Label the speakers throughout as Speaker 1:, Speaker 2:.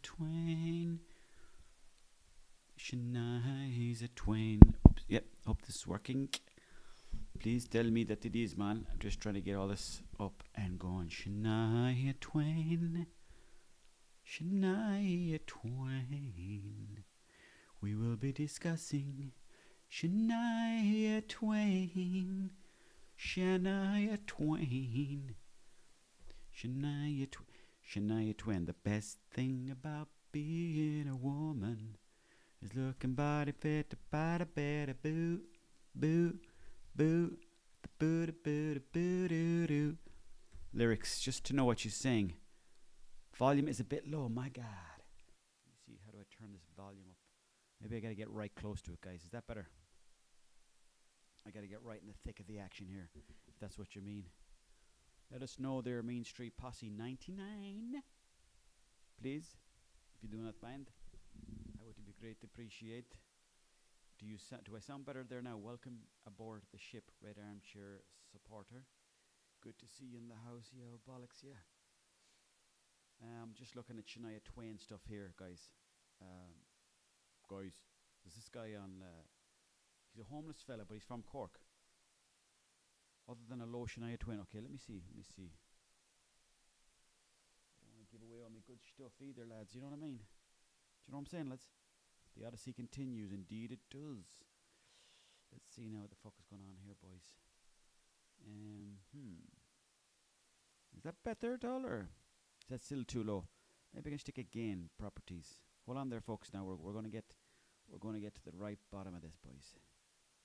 Speaker 1: TWAIN. Shania TWAIN. Oops, yep, hope this is working. Please tell me that it is, man. I'm just trying to get all this up and going. Shania TWAIN. Shania TWAIN. We will be discussing Shania TWAIN. Shania TWAIN. Shania TWAIN. The best thing about being a woman is looking body fit to body better boo boo boo the boo boo boo doo doo. Lyrics just to know what she's saying. Volume is a bit low, my God. Let me see, how do I turn this volume up? Maybe I gotta get right close to it, guys. Is that better? I gotta get right in the thick of the action here, if that's what you mean. Let us know there, Main Street Posse 99. Please, if you do not mind. I would be greatly appreciate. Do I sound better there now? Welcome aboard the ship, Red Armchair Supporter. Good to see you in the house, yo, bollocks, yeah. Just looking at Shania TWAIN stuff here, guys. Guys, there's this guy on, he's a homeless fella, but he's from Cork. Other than a low Shania TWAIN. Okay, let me see. I don't want to give away all my good stuff either, lads. You know what I mean? Do you know what I'm saying, lads? The Odyssey continues. Indeed it does. Let's see now what the fuck is going on here, boys. Is that better at all, or is that still too low? Maybe I can stick a gain properties. Hold on there, folks. Now we're going to get to the right bottom of this, boys.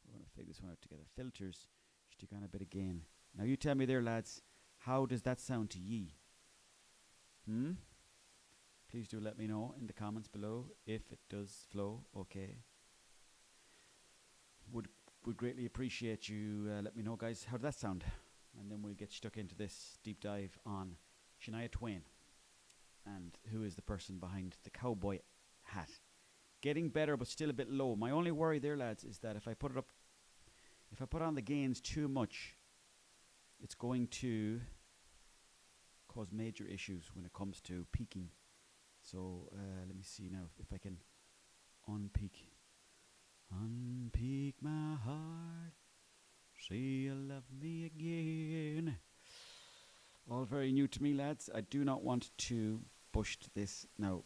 Speaker 1: We're going to figure this one out together. Filters. Stick on a bit of gain. Now you tell me there, lads. How does that sound to ye? Please do let me know in the comments below if it does flow. Okay. Would greatly appreciate you let me know, guys. How does that sound? And then we'll get stuck into this deep dive on Shania TWAIN and who is the person behind the cowboy hat. Getting better, but still a bit low. My only worry there, lads, is that if I put on the gains too much, it's going to cause major issues when it comes to peaking. So let me see now if I can unpeak my heart, say you love me again. All very new to me, lads. I do not want to bust this now.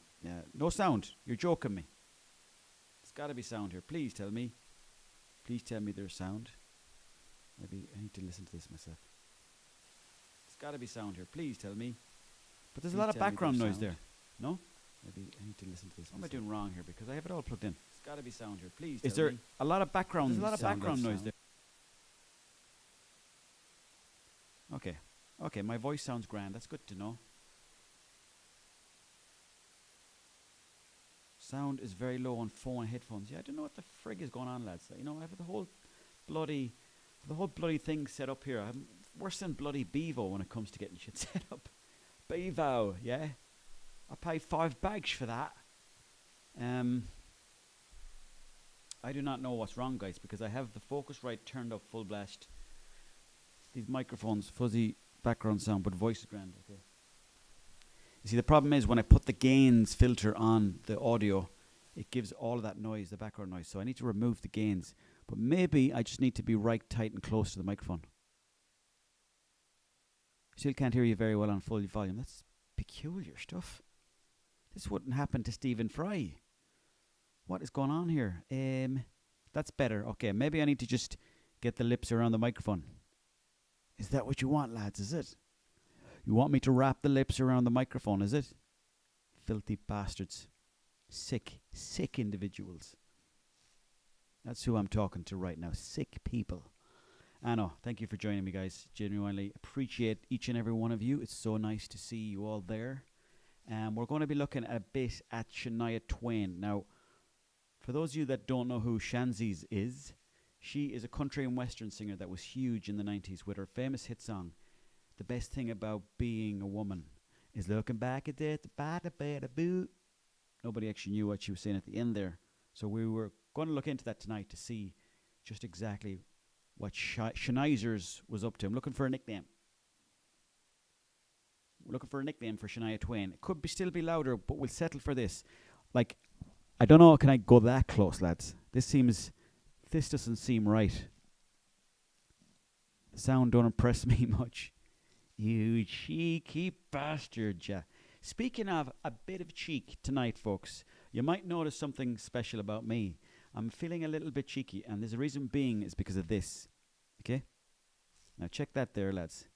Speaker 1: No sound. You're joking me. There's got to be sound here. Please tell me. Please tell me there's sound. Maybe I need to listen to this myself. There's got to be sound here. Please tell me. But there's a lot of background noise there. No? Maybe I need to listen to this. What am I doing wrong here? Because I have it all plugged in. There's got to be sound here. Please tell me. Is there a lot of background noise? There's a lot of background noise there. Okay. Okay, my voice sounds grand. That's good to know. Sound is very low on phone and headphones. Yeah, I don't know what the frig is going on, lads. You know, I have the whole bloody thing set up here. I'm worse than bloody Bevo when it comes to getting shit set up. Bevo, yeah. I pay $5 for that. I do not know what's wrong, guys, because I have the Focusrite turned up full blast. These microphones, fuzzy background sound, but voice is grand. Okay. You see, the problem is when I put the gains filter on the audio, it gives all of that noise, the background noise. So I need to remove the gains. But maybe I just need to be right tight and close to the microphone. Still can't hear you very well on full volume. That's peculiar stuff. This wouldn't happen to Stephen Fry. What is going on here? That's better. Okay, maybe I need to just get the lips around the microphone. Is that what you want, lads? Is it? You want me to wrap the lips around the microphone, is it? Filthy bastards. Sick individuals. That's who I'm talking to right now. Sick people. I know. Thank you for joining me, guys. Genuinely appreciate each and every one of you. It's so nice to see you all there. We're going to be looking a bit at Shania TWAIN. Now, for those of you that don't know who Shanzies is, she is a country and western singer that was huge in the 90s with her famous hit song, The Best Thing About Being a Woman is Looking Back at it, boo. Nobody actually knew what she was saying at the end there. So we were going to look into that tonight to see just exactly what Shaniezers was up to. I'm looking for a nickname. We're looking for a nickname for Shania Twain. It could still be louder, but we'll settle for this. Like, I don't know, can I go that close, lads? This doesn't seem right. The sound don't impress me much. You cheeky bastard, ja. Speaking of a bit of cheek tonight, folks, you might notice something special about me. I'm feeling a little bit cheeky, and there's a reason being is because of this. Okay? Now check that there, lads.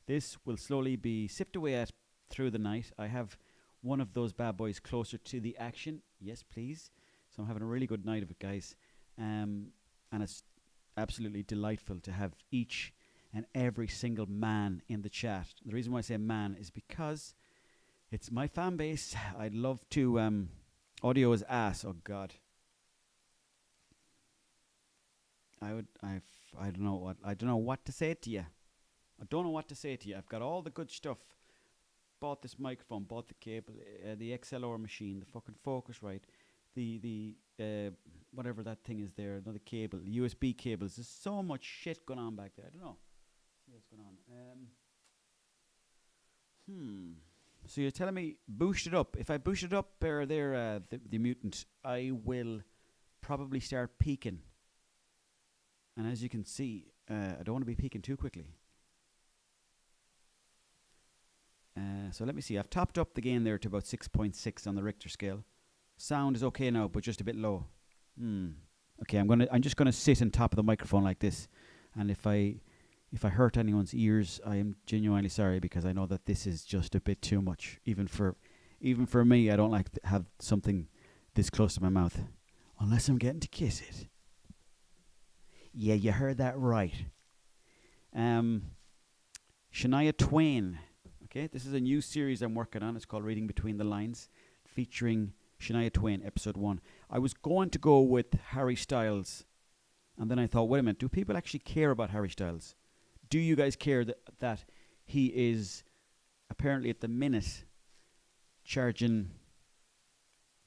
Speaker 1: This will slowly be sipped away at through the night. I have one of those bad boys closer to the action. Yes, please. So I'm having a really good night of it, guys. And it's absolutely delightful to have each and every single man in the chat. The reason why I say man is because it's my fan base. I'd love to... audio is ass. Oh, God. I don't know what to say to you. I don't know what to say to you. I've got all the good stuff. Bought this microphone, bought the cable, the XLR machine, the fucking Focusrite, the whatever that thing is there, another cable, USB cables. There's so much shit going on back there. I don't know. See what's going on. So you're telling me boost it up. If I boost it up the mutant, I will probably start peaking. And as you can see, I don't want to be peaking too quickly. So let me see. I've topped up the gain there to about 6.6 on the Richter scale. Sound is okay now, but just a bit low. Okay, I'm just gonna sit on top of the microphone like this, and if I hurt anyone's ears, I am genuinely sorry, because I know that this is just a bit too much. Even for me, I don't like to have something this close to my mouth, unless I'm getting to kiss it. Yeah, you heard that right. Shania Twain. Okay, this is a new series I'm working on. It's called Reading Between the Lines, featuring Shania Twain, episode 1. I was going to go with Harry Styles, and then I thought, wait a minute, do people actually care about Harry Styles? Do you guys care that he is apparently at the minute charging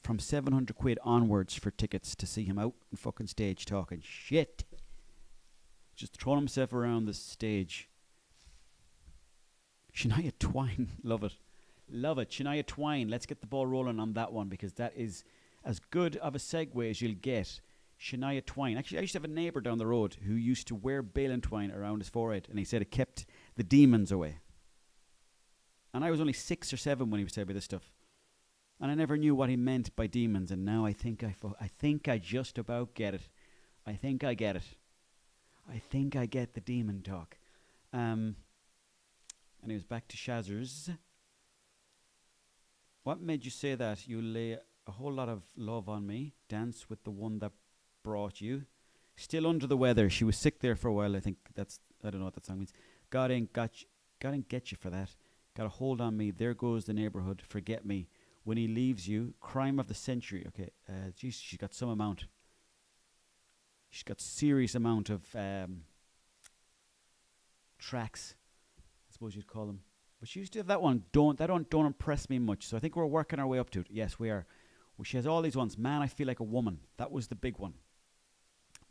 Speaker 1: from 700 quid onwards for tickets to see him out on fucking stage talking shit? Just throwing himself around the stage. Shania Twain, love it. Love it. Shania Twain, let's get the ball rolling on that one, because that is as good of a segue as you'll get. Shania Twain. Actually, I used to have a neighbour down the road who used to wear baling twine around his forehead, and he said it kept the demons away. And I was only 6 or 7 when he was telling me this stuff. And I never knew what he meant by demons, and now I think I just about get it. I think I get it. I think I get the demon talk. And he was back to Shazzers. What made you say that? You lay a whole lot of love on me. Dance with the one that brought you. Still under the weather. She was sick there for a while. I don't know what that song means. God ain't get you for that. Got a hold on me. There goes the neighborhood. Forget me. When he leaves you. Crime of the century. Okay. Geez, she's got some amount. She's got serious amount of tracks, I suppose you'd call them. But she used to have that one. Don't impress me much. So I think we're working our way up to it. Yes, we are. Well, she has all these ones. Man, I feel like a woman. That was the big one.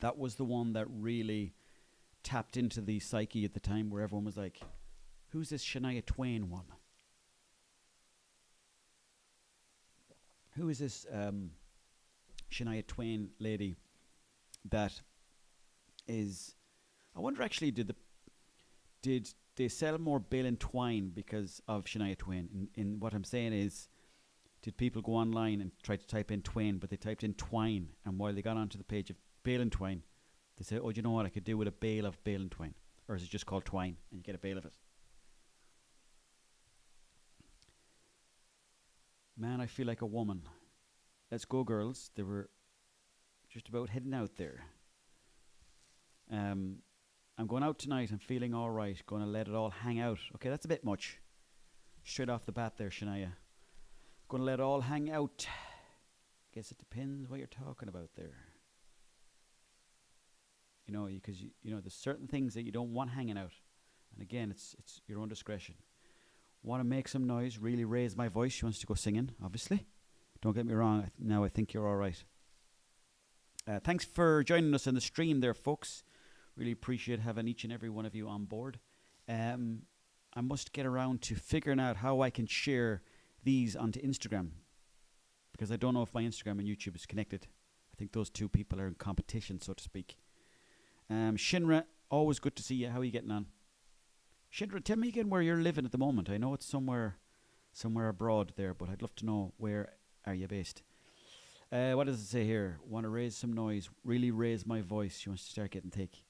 Speaker 1: That was the one that really tapped into the psyche at the time, where everyone was like, who's this Shania Twain one? Who is this Shania Twain lady that is... I wonder actually, did they sell more baling twine because of Shania Twain? In what I'm saying is, did people go online and try to type in Twain, but they typed in twine, and while they got onto the page of baling twine, they said, oh, do you know what, I could do with a bale of baling twine? Or is it just called twine, and you get a bale of it? Man, I feel like a woman. Let's go, girls. They were just about heading out there. I'm going out tonight. I'm feeling all right. Going to let it all hang out. Okay, that's a bit much. Straight off the bat there, Shania. Going to let it all hang out. Guess it depends what you're talking about there. You know, because you know, there's certain things that you don't want hanging out. And again, it's your own discretion. Want to make some noise, really raise my voice. She wants to go singing, obviously. Don't get me wrong. Now I think you're all right. Thanks for joining us on the stream there, folks. Really appreciate having each and every one of you on board. I must get around to figuring out how I can share these onto Instagram, because I don't know if my Instagram and YouTube is connected. I think those two people are in competition, so to speak. Shinra, always good to see you. How are you getting on? Shinra, tell me again where you're living at the moment. I know it's somewhere abroad there, but I'd love to know, where are you based? What does it say here? Want to raise some noise, really raise my voice. She wants to start getting thick.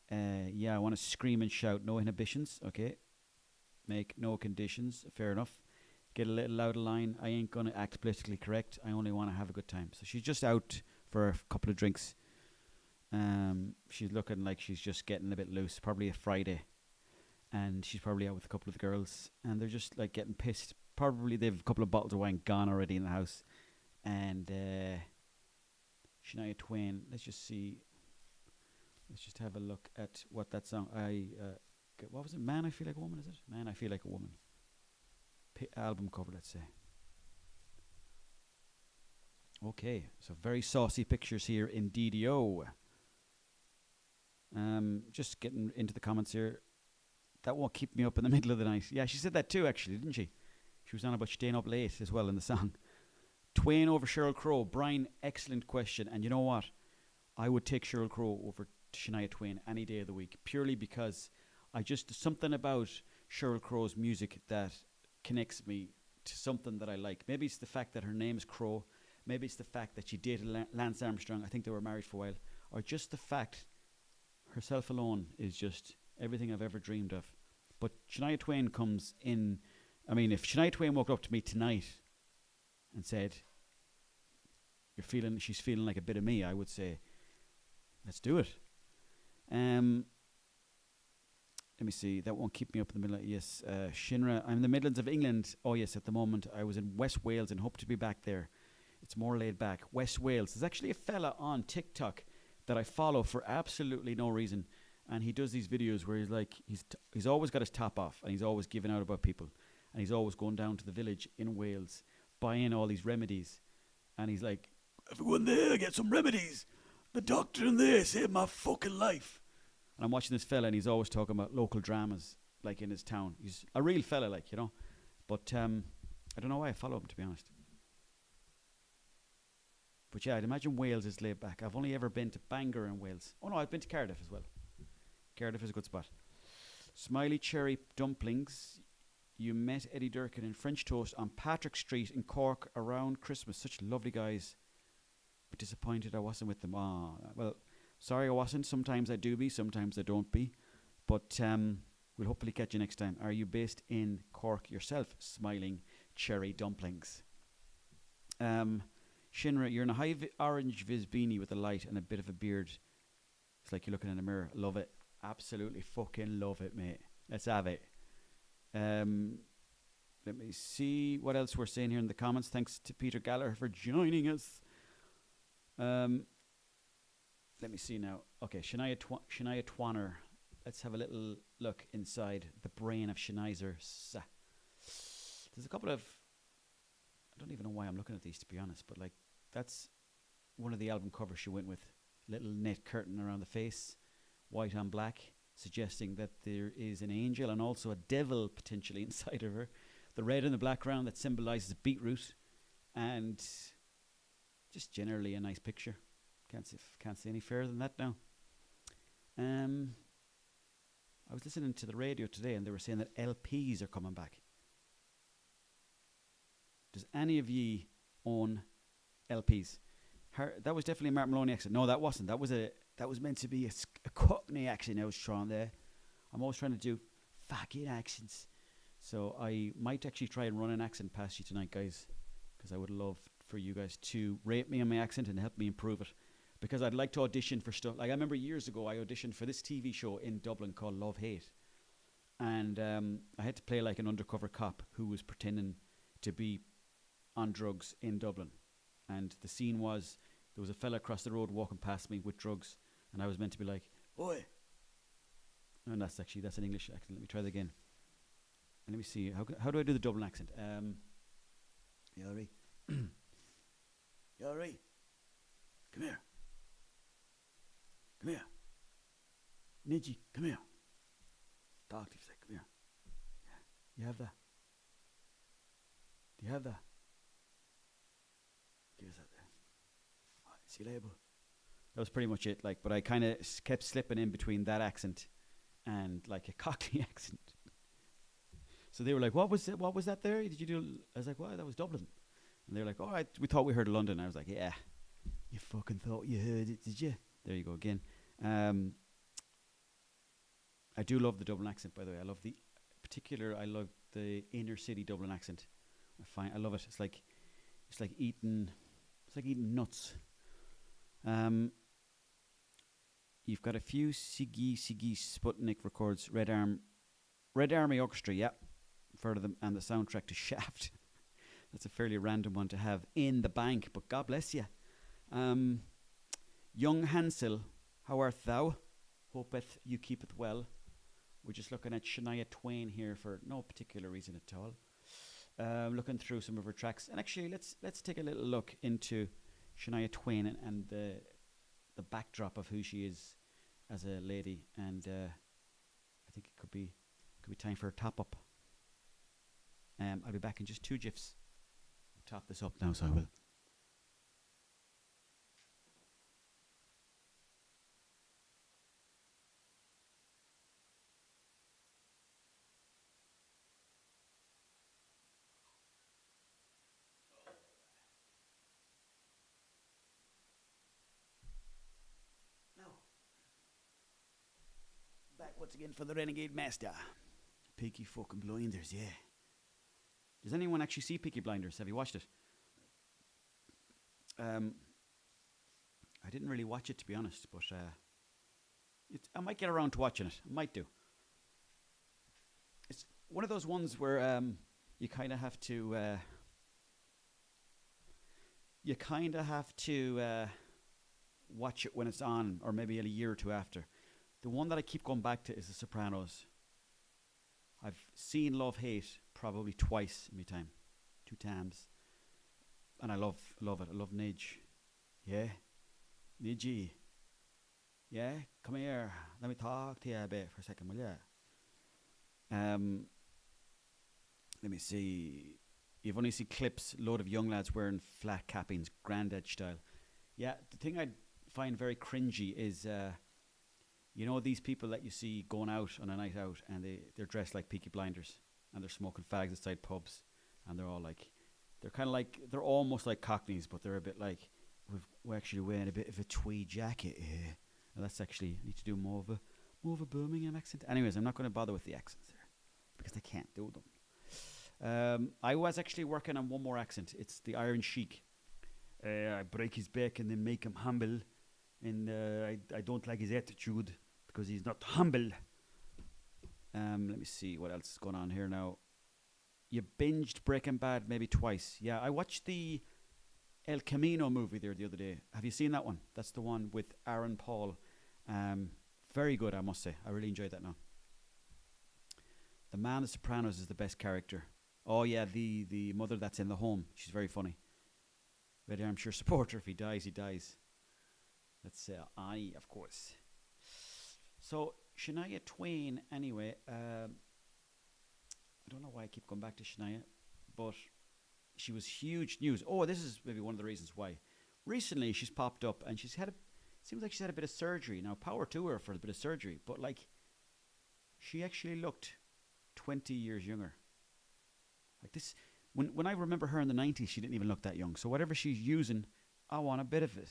Speaker 1: Yeah, I want to scream and shout. No inhibitions. Okay. Make no conditions. Fair enough. Get a little out of line. I ain't going to act politically correct. I only want to have a good time. So she's just out for a couple of drinks. She's looking like she's just getting a bit loose. Probably a Friday. And she's probably out with a couple of the girls. And they're just like getting pissed. Probably they've a couple of bottles of wine gone already in the house. And Shania Twain. Let's just see. Let's just have a look at what that song. What was it? Man, I Feel Like a Woman, is it? Man, I Feel Like a Woman. Album cover, let's say. Okay, so very saucy pictures here in DDO. Just getting into the comments here. That won't keep me up in the middle of the night. Yeah, she said that too, actually, didn't she? She was on about staying up late as well in the song. Twain over Sheryl Crow. Brian, excellent question. And you know what? I would take Sheryl Crow over Shania Twain any day of the week, purely because something about Sheryl Crow's music that connects me to something that I like. Maybe it's the fact that her name is Crow. Maybe it's the fact that she dated Lance Armstrong. I think they were married for a while. Or just the fact herself alone is just everything I've ever dreamed of. But Shania Twain comes in. I mean, if Shania Twain woke up to me tonight and said, she's feeling like a bit of me, I would say, let's do it. Let me see. That won't keep me up in the middle. Yes, Shinra. I'm in the Midlands of England. Oh, yes, at the moment. I was in West Wales and hope to be back there. It's more laid back. West Wales. There's actually a fella on TikTok that I follow for absolutely no reason. And he does these videos where he's like, he's always got his top off and he's always giving out about people. And he's always going down to the village in Wales, buying all these remedies. And he's like, everyone there, get some remedies. The doctor in there saved my fucking life. And I'm watching this fella and he's always talking about local dramas, like in his town. He's a real fella, like, you know. But I don't know why I follow him, to be honest. But yeah, I'd imagine Wales is laid back. I've only ever been to Bangor in Wales. Oh no, I've been to Cardiff as well. Cardiff is a good spot. Smiley Cherry Dumplings. You met Eddie Durkin in French Toast on Patrick Street in Cork around Christmas. Such lovely guys. But disappointed I wasn't with them. Well, sorry I wasn't. Sometimes I do be, sometimes I don't be. But we'll hopefully catch you next time. Are you based in Cork yourself? Smiling Cherry Dumplings. Shinra, you're in a high orange Viz beanie with a light and a bit of a beard. It's like you're looking in a mirror. Love it. Absolutely fucking love it, mate. Let's have it. Let me see what else we're saying here in the comments. Thanks to Peter Gallagher for joining us. Let me see now. Okay, Shania Twanner. Let's have a little look inside the brain of Shanizer. There's a couple of... I don't even know why I'm looking at these, to be honest, but like that's one of the album covers she went with. Little net curtain around the face, white on black, suggesting that there is an angel and also a devil potentially inside of her. The red and the black ground that symbolizes beetroot, and just generally a nice picture. Can't see any fairer than that now. I was listening to the radio today and they were saying that LPs are coming back. Does any of ye own LPs? That was definitely a Martin Maloney accent. No, that wasn't. That was meant to be a Cockney accent I was trying there. I'm always trying to do fucking accents. So I might actually try and run an accent past you tonight, guys, because I would love for you guys to rate me on my accent and help me improve it. Because I'd like to audition for stuff. Like I remember years ago I auditioned for this TV show in Dublin called Love Hate. And I had to play like an undercover cop who was pretending to be on drugs in Dublin. And the scene was, there was a fella across the road walking past me with drugs, and I was meant to be like, oi. And that's an English accent. Let me try that again. And let me see, how do I do the Dublin accent? You alright? You alright? Come here. Come here. Nidji, come here. Talk to you, come here. You have that? Do you have that? Give us that there. Oh, see you label. That was pretty much it. Like, but I kind of kept slipping in between that accent and like a Cockney accent. So they were like, "What was it? What was that there? Did you do?" I was like, "Well, that was Dublin." And they were like, "All right, we thought we heard London." I was like, "Yeah, you fucking thought you heard it, did you?" There you go again. I do love the Dublin accent, by the way. I love I love the inner city Dublin accent. I love it. It's like eating nuts. You've got a few Siggy Sputnik records. Red Army Orchestra, yeah, for them, and the soundtrack to Shaft. That's a fairly random one to have in the bank, but God bless you. Young Hansel, how art thou? Hopeth you keepeth well. We're just looking at Shania Twain here for no particular reason at all. Looking through some of her tracks, and actually, let's take a little look into Shania Twain and the backdrop of who she is as a lady, and I think it could be time for a top up. I'll be back in just 2 gifs. Top this up now, so I will. Back once again for the Renegade Master. Peaky fucking Blinders, yeah. Does anyone actually see Peaky Blinders? Have you watched it? I didn't really watch it, to be honest, but I might get around to watching it. I might do. It's one of those ones where you kind of have to watch it when it's on, or maybe a year or two after. The one that I keep going back to is The Sopranos. I've seen Love Hate probably twice in my time, 2 times, and I love it. I love Nidge. Yeah, Nidgy. Yeah, come here. Let me talk to you a bit for a second, will you? Let me see. You've only seen clips, load of young lads wearing flat cappings, granddad style. Yeah, the thing I find very cringy is, you know, these people that you see going out on a night out, and they're dressed like Peaky Blinders, and they're smoking fags outside pubs, and they're all like, they're almost like Cockneys, but they're a bit like, we're actually wearing a bit of a tweed jacket here. And that's actually, I need to do more of a Birmingham accent. Anyways, I'm not going to bother with the accents there, because I can't do them. I was actually working on one more accent. It's the Iron Sheik. I break his back and then make him humble, and I don't like his attitude because he's not humble. Let me see what else is going on here now. You binged Breaking Bad maybe twice. Yeah, I watched the El Camino movie there the other day. Have you seen that one? That's the one with Aaron Paul. Very good, I must say. I really enjoyed that now. The man of Sopranos is the best character. Oh yeah, the mother that's in the home. She's very funny. Red Armchair supporter. If he dies, he dies. That's I, of course. So Shania Twain. Anyway, I don't know why I keep going back to Shania, but she was huge news. Oh, this is maybe one of the reasons why. Recently, she's popped up and seems like she's had a bit of surgery. Now, power to her for a bit of surgery, but like, she actually looked 20 years younger. Like this, when I remember her in the 90s, she didn't even look that young. So whatever she's using, I want a bit of it.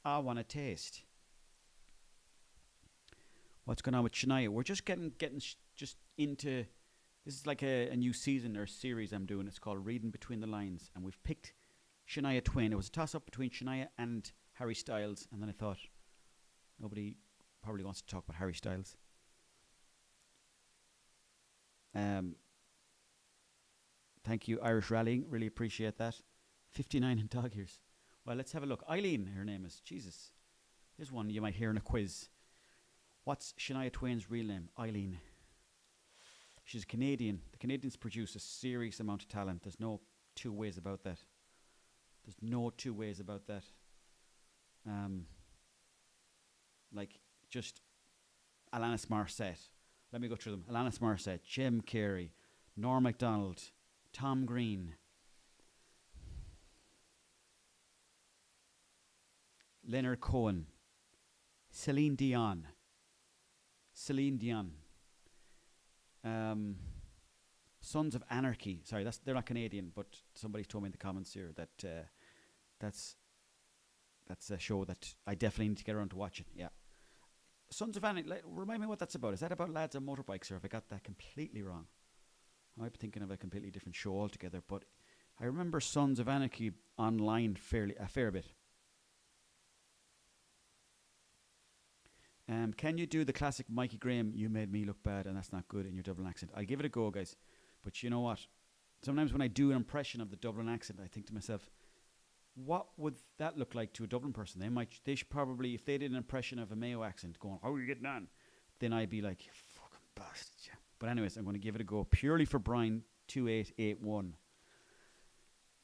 Speaker 1: I want a taste. What's going on with Shania? We're just getting just into. This is like a new season or series I'm doing. It's called Reading Between the Lines, and we've picked Shania Twain. It was a toss-up between Shania and Harry Styles, and then I thought nobody probably wants to talk about Harry Styles. Thank you, Irish Rallying. Really appreciate that. 59 in dog ears. Well, let's have a look. Eileen, her name is. Jesus. Here's one you might hear in a quiz. What's Shania Twain's real name? Eileen. She's Canadian. The Canadians produce a serious amount of talent. There's no 2 ways about that. Like, just Alanis Morissette. Let me go through them. Alanis Morissette, Jim Carrey, Norm MacDonald, Tom Green, Leonard Cohen, Celine Dion, Sons of Anarchy. Sorry, they're not Canadian, but somebody told me in the comments here that that's a show that I definitely need to get around to watching. Yeah, Sons of Anarchy. Remind me what that's about. Is that about lads on motorbikes, or have I got that completely wrong? I might be thinking of a completely different show altogether. But I remember Sons of Anarchy online a fair bit. Can you do the classic Mikey Graham, "You made me look bad and that's not good" in your Dublin accent? I'll give it a go, guys. But you know what? Sometimes when I do an impression of the Dublin accent, I think to myself, what would that look like to a Dublin person? They should probably, if they did an impression of a Mayo accent going, "How are you getting on?" Then I'd be like, "Fucking bastard." Yeah. But anyways, I'm going to give it a go purely for Brian 2881.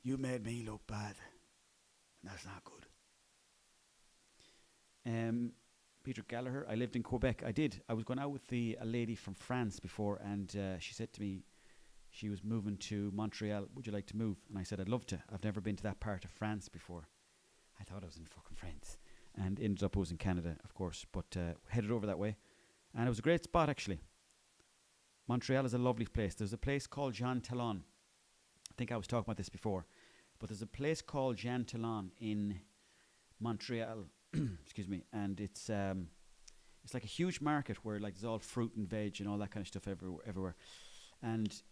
Speaker 1: "You made me look bad and that's not good." Peter Gallagher, I lived in Quebec. I did. I was going out with a lady from France before, and she said to me she was moving to Montreal. "Would you like to move?" And I said, "I'd love to. I've never been to that part of France before." I thought I was in fucking France, and ended up I was in Canada, of course, but headed over that way. And it was a great spot, actually. Montreal is a lovely place. There's a place called Jean Talon. I think I was talking about this before, but there's a place called Jean Talon in Montreal. Excuse me, and it's like a huge market where like there's all fruit and veg and all that kind of stuff everywhere, and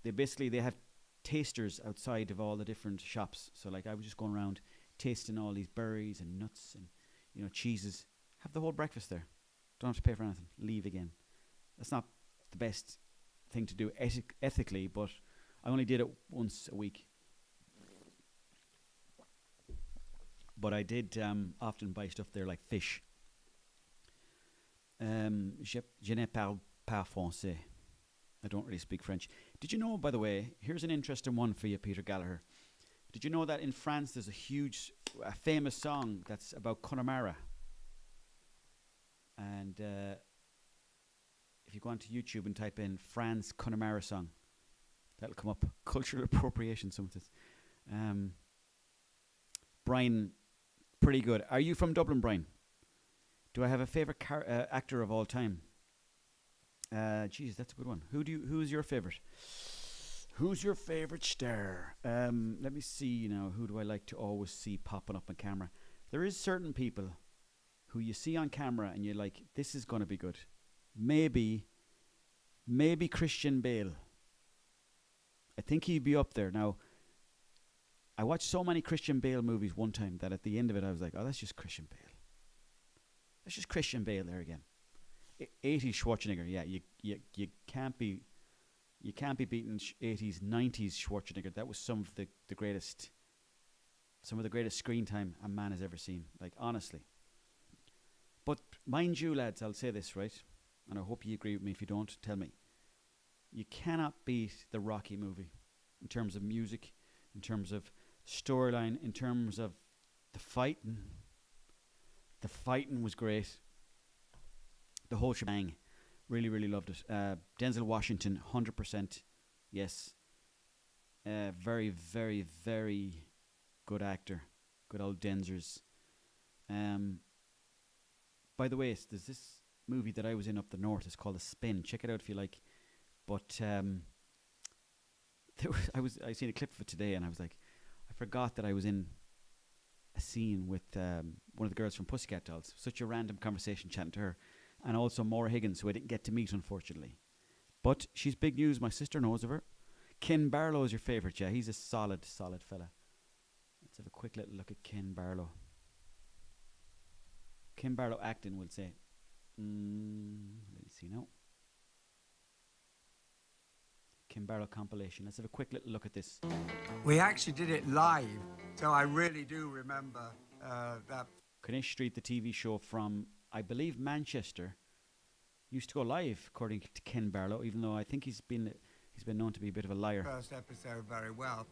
Speaker 1: they have tasters outside of all the different shops. So like I was just going around tasting all these berries and nuts and cheeses. Have the whole breakfast there. Don't have to pay for anything. Leave again. That's not the best thing to do ethically, but I only did it once a week. But I did often buy stuff there like fish. Je ne parle pas français. I don't really speak French. Did you know, by the way, here's an interesting one for you, Peter Gallagher. Did you know that in France there's a famous song that's about Connemara? And if you go onto YouTube and type in France Connemara song, that'll come up. Cultural appropriation, some of this. Brian, pretty good. Are you from Dublin, Brian? Do I have a favourite actor of all time? Geez, that's a good one. Who's your favourite? Who's your favourite star? Let me see now. Who do I like to always see popping up on camera? There is certain people who you see on camera and you're like, this is going to be good. Maybe Christian Bale. I think he'd be up there. Now, I watched so many Christian Bale movies one time that at the end of it I was like, oh, that's just Christian Bale. That's just Christian Bale there again. 80s Schwarzenegger, yeah, you can't be beating 80s, 90s Schwarzenegger. That was some of the greatest screen time a man has ever seen. Like, honestly. But mind you, lads, I'll say this, right? And I hope you agree with me. If you don't, tell me. You cannot beat the Rocky movie in terms of music, in terms of storyline, in terms of the fighting. The fighting was great. The whole shebang. Really, really loved it. Denzel Washington, 100%. Yes. Very, very, very good actor. Good old Denzers. By the way, there's this movie that I was in up the north. It's called The Spin. Check it out if you like. But I seen a clip of it today, and I was like, I forgot that I was in a scene with one of the girls from Pussycat Dolls. Such a random conversation chatting to her. And also Maura Higgins, who I didn't get to meet, unfortunately. But she's big news. My sister knows of her. Ken Barlow is your favourite, yeah. He's a solid fella. Let's have a quick little look at Ken Barlow. Ken Barlow acting, we'll say. Let me see now. Ken Barlow compilation. Let's have a quick little look at this.
Speaker 2: We actually did it live, so I really do remember that.
Speaker 1: Canish Street, the TV show from, I believe, Manchester, used to go live, according to Ken Barlow, even though I think he's been known to be a bit of a liar.
Speaker 2: First episode very well.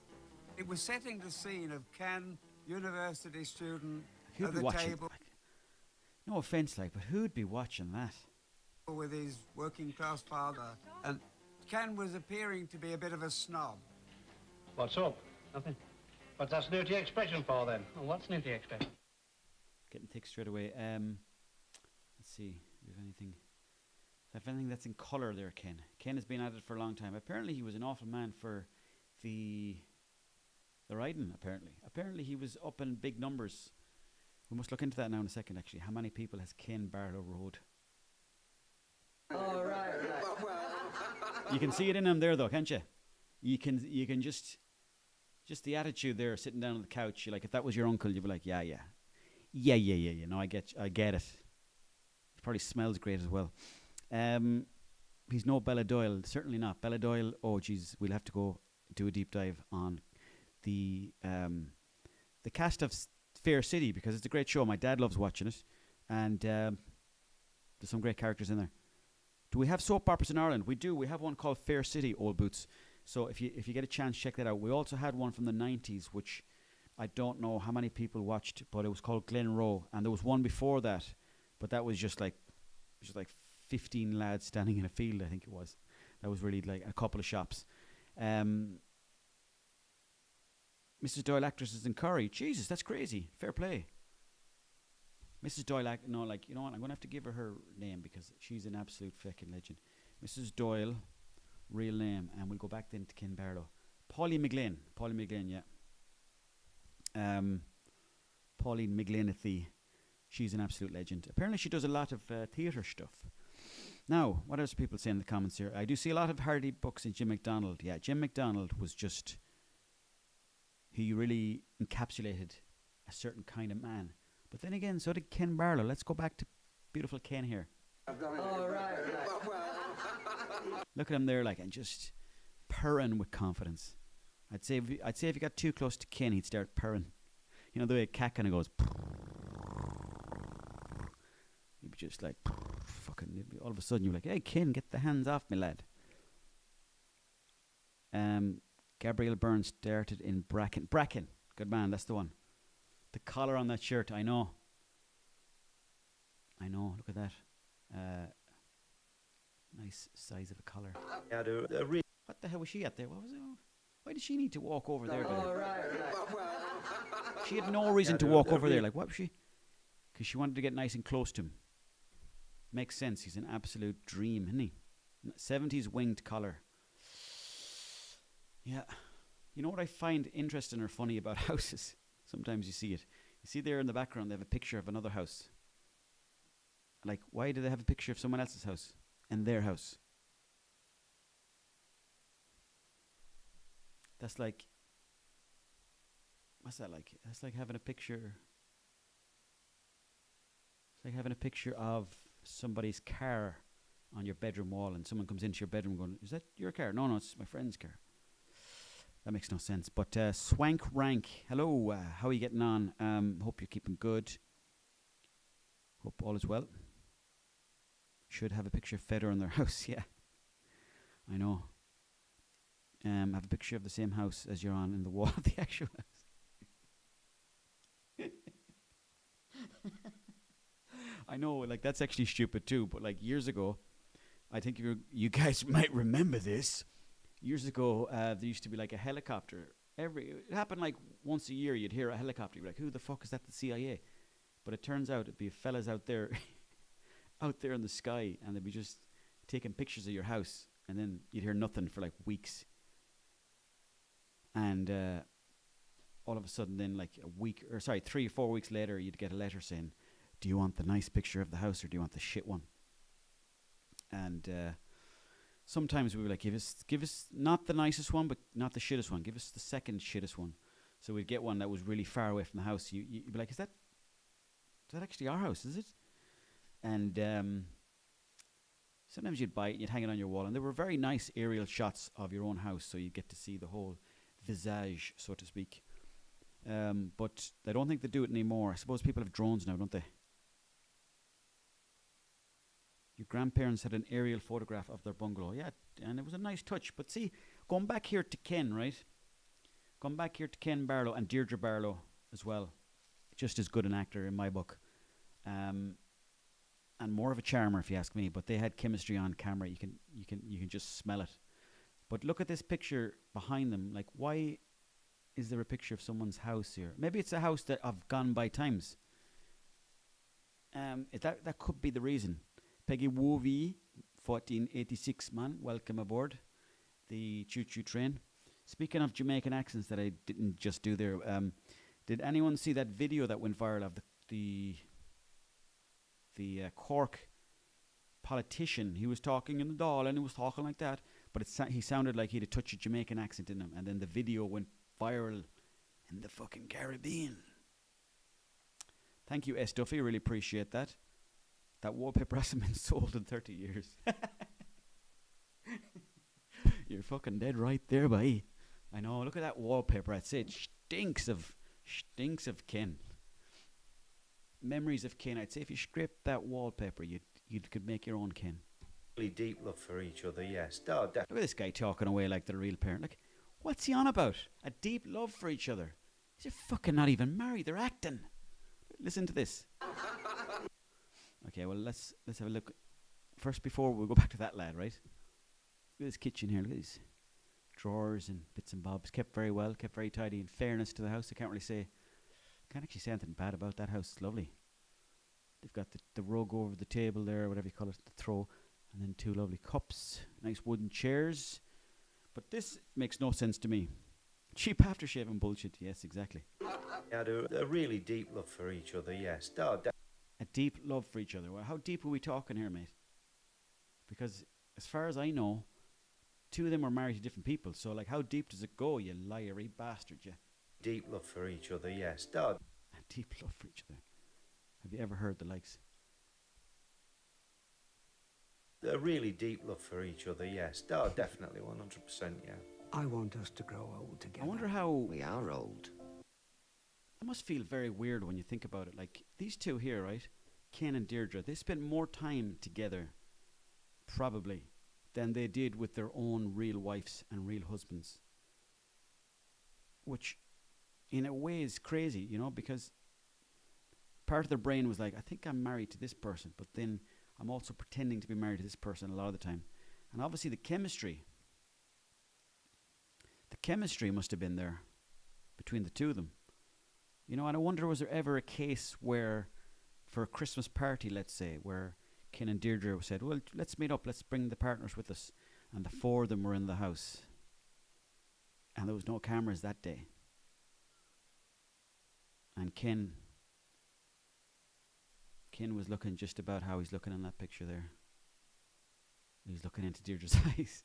Speaker 2: It was setting the scene of Ken, university student, at the table.
Speaker 1: No offence, but who'd be watching that?
Speaker 2: With his working class father, and Ken was appearing to be a bit of a snob.
Speaker 3: What's up? Nothing. What's that snooty expression for, then?
Speaker 4: Oh, what's snooty expression?
Speaker 1: Getting thick straight away. Let's see. Do we have anything? Do I have anything that's in colour there, Ken? Ken has been at it for a long time. Apparently, he was an awful man for the riding. Apparently, he was up in big numbers. We must look into that now in a second. Actually, how many people has Ken Barlow rode?
Speaker 4: Oh, right.
Speaker 1: You can see it in him there, though, can't you? You can just the attitude there, sitting down on the couch. You're like, if that was your uncle, you'd be like, yeah. No, I get it. He probably smells great as well. He's no Bella Doyle, certainly not. Bella Doyle, oh geez, we'll have to go do a deep dive on the cast of Fair City, because it's a great show. My dad loves watching it, and there's some great characters in there. Do we have soap operas in Ireland? We do. We have one called Fair City, Old Boots. So if you get a chance, check that out. We also had one from the 90s, which I don't know how many people watched, but it was called Glen Roe, and there was one before that, but that was just like 15 lads standing in a field, I think it was. That was really like a couple of shops. Mrs. Doyle actresses in Curry. Jesus, that's crazy. Fair play. Mrs. Doyle, you know what? I'm going to have to give her name because she's an absolute fucking legend. Mrs. Doyle, real name, and we'll go back then to Ken Barlow. Pauline McGlynn, yeah. Pauline McGlynn, she's an absolute legend. Apparently she does a lot of theatre stuff. Now, what else are people saying in the comments here? I do see a lot of Hardy books in Jim MacDonald. Yeah, Jim MacDonald was just, he really encapsulated a certain kind of man. But then again, so did Ken Barlow. Let's go back to beautiful Ken here.
Speaker 4: Oh, right.
Speaker 1: Look at him there, like, and just purring with confidence. I'd say if you got too close to Ken, he'd start purring. You know the way a cat kind of goes. He'd be just like, fucking. All of a sudden, you're like, "Hey, Ken, get the hands off me, lad." Gabriel Byrne started in Bracken. Bracken, good man, that's the one. The collar on that shirt, I know. Look at that. Nice size of a collar. What the hell was she at there? What was it? Why did she need to walk over there? She had no reason to walk over there. Like, what was she? Because she wanted to get nice and close to him. Makes sense. He's an absolute dream, isn't he? 70s winged collar. Yeah. You know what I find interesting or funny about houses? Sometimes you see it. You see there in the background, they have a picture of another house. Like, why do they have a picture of someone else's house and their house? That's like, what's that like? That's like having a picture. It's like having a picture of somebody's car on your bedroom wall, and someone comes into your bedroom going, "Is that your car?" No, it's my friend's car. That makes no sense. But Swank Rank, hello. How are you getting on? Hope you're keeping good. Hope all is well. Should have a picture of Feder in their house. Yeah, I know. Have a picture of the same house as you're on in the wall of the actual house. I know, like, that's actually stupid too, but like years ago, I think you guys might remember this. Years ago, there used to be like a helicopter. It happened like once a year. You'd hear a helicopter. You'd be like, "Who the fuck is that? The CIA?" But it turns out it'd be fellas out there, out there in the sky, and they'd be just taking pictures of your house, and then you'd hear nothing for like weeks. And all of a sudden, then like 3 or 4 weeks later, you'd get a letter saying, "Do you want the nice picture of the house or do you want the shit one?" And sometimes we were like, give us not the nicest one, but not the shittest one. Give us the second shittest one. So we'd get one that was really far away from the house. You'd be like, is that actually our house, is it? And sometimes you'd buy it and you'd hang it on your wall. And there were very nice aerial shots of your own house, so you'd get to see the whole visage, so to speak. But I don't think they do it anymore. I suppose people have drones now, don't they? Your grandparents had an aerial photograph of their bungalow. Yeah, and it was a nice touch. But see, going back here to Ken, right? Going back here to Ken Barlow and Deirdre Barlow as well. Just as good an actor in my book. And more of a charmer, if you ask me. But they had chemistry on camera. You can just smell it. But look at this picture behind them. Like, why is there a picture of someone's house here? Maybe it's a house that I've gone by times. That could be the reason. Peggy Woovie, 1486 man, welcome aboard the choo-choo train. Speaking of Jamaican accents that I didn't just do there, did anyone see that video that went viral of the Cork politician? He was talking in the Dáil and he was talking like that, but he sounded like he had a touch of Jamaican accent in him, and then the video went viral in the fucking Caribbean. Thank you, S. Duffy. Really appreciate that. That wallpaper hasn't been sold in 30 years. You're fucking dead right there, boy. I know. Look at that wallpaper. I'd say it stinks of Ken. Memories of Ken. I'd say if you scraped that wallpaper, you could make your own Ken.
Speaker 5: Really deep love for each other, yes. Oh,
Speaker 1: Look at this guy talking away like the real parent. Like, what's he on about? A deep love for each other. They're fucking not even married. They're acting. Listen to this. Okay, well, let's have a look. First, before we go back to that lad, right? Look at this kitchen here. Look at these drawers and bits and bobs. Kept very well, kept very tidy. In fairness to the house, I can't actually say anything bad about that house. It's lovely. They've got the rug over the table there, whatever you call it, the throw. And then 2 lovely cups. Nice wooden chairs. But this makes no sense to me. Cheap aftershave and bullshit. Yes, exactly.
Speaker 5: yeah, a really deep love for each other, yes. Oh,
Speaker 1: A deep love for each other. Well, how deep are we talking here, mate? Because as far as I know, 2 of them were married to different people. So, like, how deep does it go, you liary bastard, you?
Speaker 5: deep love for each other, yes. Oh,
Speaker 1: A deep love for each other. Have you ever heard the likes?
Speaker 5: a really deep love for each other, yes. Oh, definitely, 100%, yeah.
Speaker 2: I want us to grow old together.
Speaker 1: I wonder how...
Speaker 4: We are old.
Speaker 1: That must feel very weird when you think about it. Like, these 2 here, right? Ken and Deirdre, they spent more time together, probably, than they did with their own real wives and real husbands. Which, in a way, is crazy, you know, because part of their brain was like, I think I'm married to this person, but then I'm also pretending to be married to this person a lot of the time. And obviously the chemistry must have been there between the 2 of them. You know, and I wonder, was there ever a case where, for a Christmas party, let's say, where Ken and Deirdre said, well, let's meet up, let's bring the partners with us, and the 4 of them were in the house, and there was no cameras that day, and Ken was looking just about how he's looking in that picture there. He's looking into Deirdre's eyes.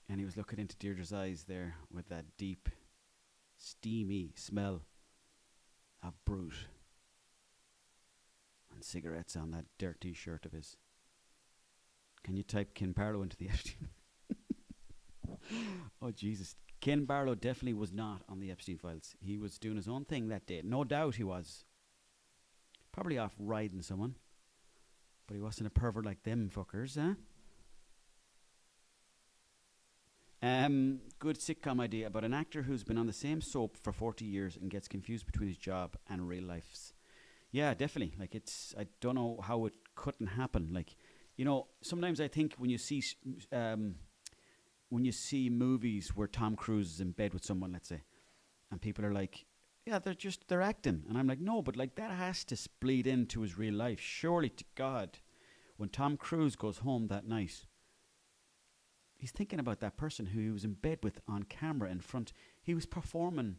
Speaker 1: And he was looking into Deirdre's eyes there with that deep, steamy smell of brute and cigarettes on that dirty shirt of his. Can you type Ken Barlow into the Epstein? Oh, Jesus. Ken Barlow definitely was not on the Epstein files. He was doing his own thing that day. No doubt he was. Probably off riding someone. But he wasn't a pervert like them fuckers, huh? Good sitcom idea about an actor who's been on the same soap for 40 years and gets confused between his job and real life. Yeah, definitely. Like, I don't know how it couldn't happen. Like, you know, sometimes I think when you see movies where Tom Cruise is in bed with someone, let's say, and people are like, yeah, they're acting. And I'm like, no, but like that has to bleed into his real life. Surely to God, when Tom Cruise goes home that night, he's thinking about that person who he was in bed with on camera in front. He was performing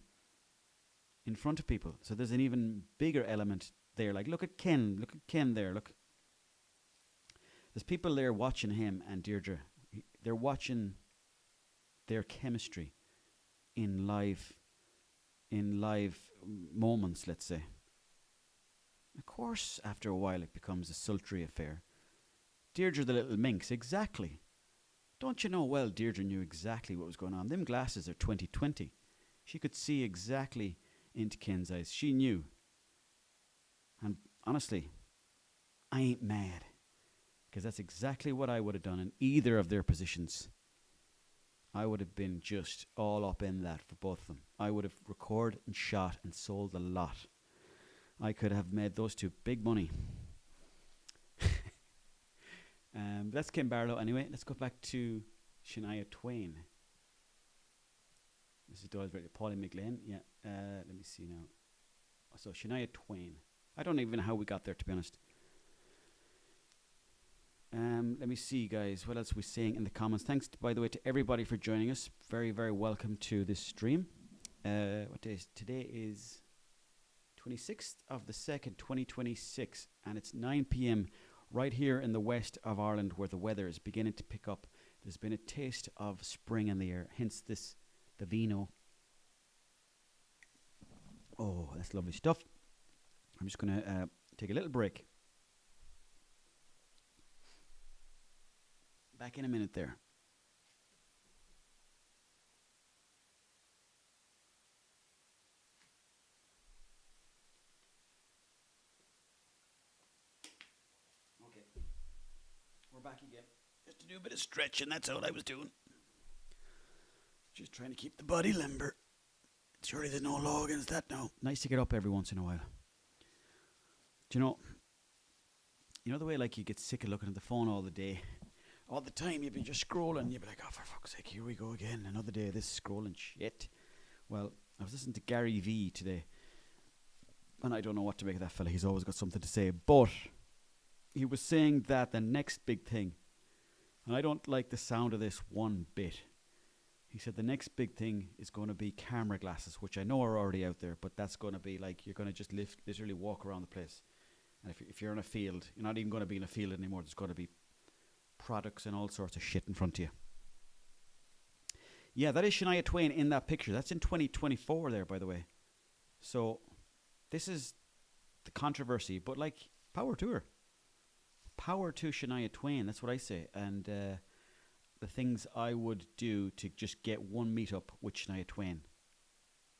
Speaker 1: in front of people. So there's an even bigger element there. Like, look at Ken there, look. There's people there watching him and Deirdre. They're watching their chemistry in live moments, let's say. Of course, after a while it becomes a sultry affair. Deirdre the little minx, exactly. Don't you know, well, Deirdre knew exactly what was going on. Them glasses are 20/20. She could see exactly into Ken's eyes. She knew. And honestly, I ain't mad. Because that's exactly what I would have done in either of their positions. I would have been just all up in that for both of them. I would have recorded and shot and sold a lot. I could have made those 2 big money. That's Kim Barlow anyway. Let's go back to Shania Twain. This is Doyle's Radio. Pauline McLean. Yeah. Let me see now. So Shania Twain. I don't even know how we got there, to be honest. Let me see, guys. What else are we saying in the comments? Thanks, by the way, to everybody for joining us. Very, very welcome to this stream. What day is today? Is 26th of the 2nd, 2026, and it's 9 p.m. right here in the west of Ireland, where the weather is beginning to pick up. There's been a taste of spring in the air, hence the vino. Oh, that's lovely stuff. I'm just going to take a little break. Back in a minute there. Okay. We're back again. Just to do a bit of stretching, that's all I was doing. Just trying to keep the body limber. Surely there's no law against that now. Nice to get up every once in a while. Do you know the way like you get sick of looking at the phone all the day? All the time you've been just scrolling, you'll be like, oh, for fuck's sake, here we go again. Another day of this scrolling shit. Well, I was listening to Gary V today, and I don't know what to make of that fella. He's always got something to say. But he was saying that the next big thing, and I don't like the sound of this one bit. He said the next big thing is going to be camera glasses, which I know are already out there, but that's going to be like you're going to just literally walk around the place. And if you're in a field, you're not even going to be in a field anymore. There's going to be products and all sorts of shit in front of you. Yeah, that is Shania Twain in that picture. That's in 2024 there, by the way. So this is the controversy, but like, power to her. Power to Shania Twain, that's what I say. And the things I would do to just get one meetup with Shania Twain.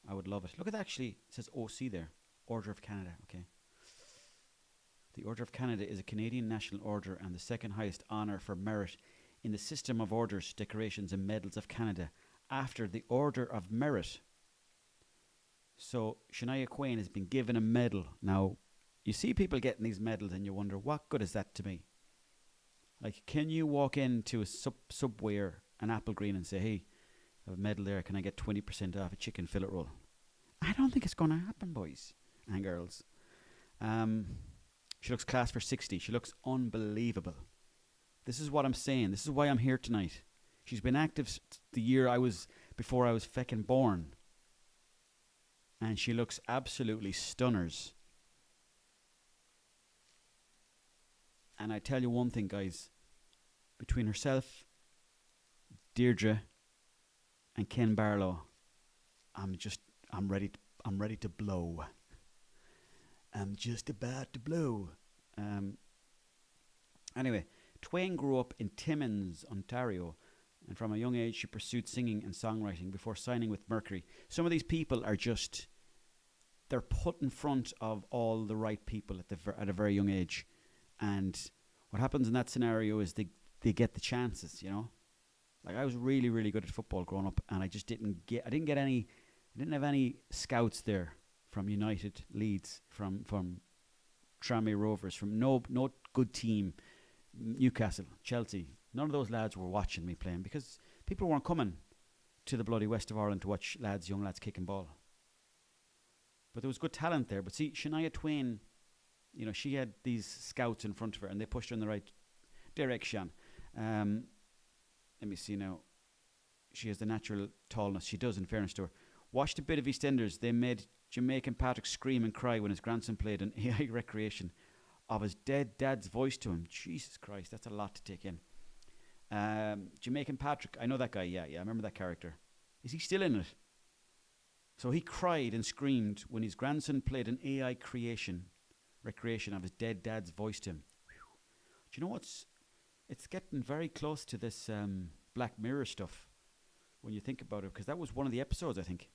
Speaker 1: I would love it. Look at that, actually. It says OC there. Order of Canada, okay. The Order of Canada is a Canadian national order and the second highest honour for merit in the system of orders, decorations and medals of Canada after the Order of Merit. So Shania Twain has been given a medal. Now, you see people getting these medals and you wonder, what good is that to me? Like, can you walk into a Subway or an Apple Green and say, hey, I have a medal there, can I get 20% off a chicken fillet roll? I don't think it's going to happen, boys and girls. She looks class for 60. She looks unbelievable. This is what I'm saying. This is why I'm here tonight. She's been active the year before I was feckin' born. And she looks absolutely stunners. And I tell you one thing, guys. Between herself, Deirdre, and Ken Barlow, I'm ready to blow. I'm just about to blow. Anyway, Twain grew up in Timmins, Ontario, and from a young age she pursued singing and songwriting before signing with Mercury. Some of these people are just, they're put in front of all the right people at a very young age. And what happens in that scenario is they get the chances, you know. Like, I was really, really good at football growing up, and I didn't have any scouts there from United, Leeds, from Tranmere Rovers, from no good team, Newcastle, Chelsea. None of those lads were watching me playing because people weren't coming to the bloody west of Ireland to watch young lads kicking ball. But there was good talent there. But see, Shania Twain, you know, she had these scouts in front of her and they pushed her in the right direction. Let me see now. She has the natural tallness. She does, in fairness to her. Watched a bit of EastEnders. They made Jamaican Patrick scream and cry when his grandson played an AI recreation of his dead dad's voice to him. Jesus Christ, that's a lot to take in. Jamaican Patrick, I know that guy, yeah, I remember that character. Is he still in it? So he cried and screamed when his grandson played an AI recreation of his dead dad's voice to him. Whew. Do you know what's... It's getting very close to this Black Mirror stuff when you think about it, because that was one of the episodes, I think.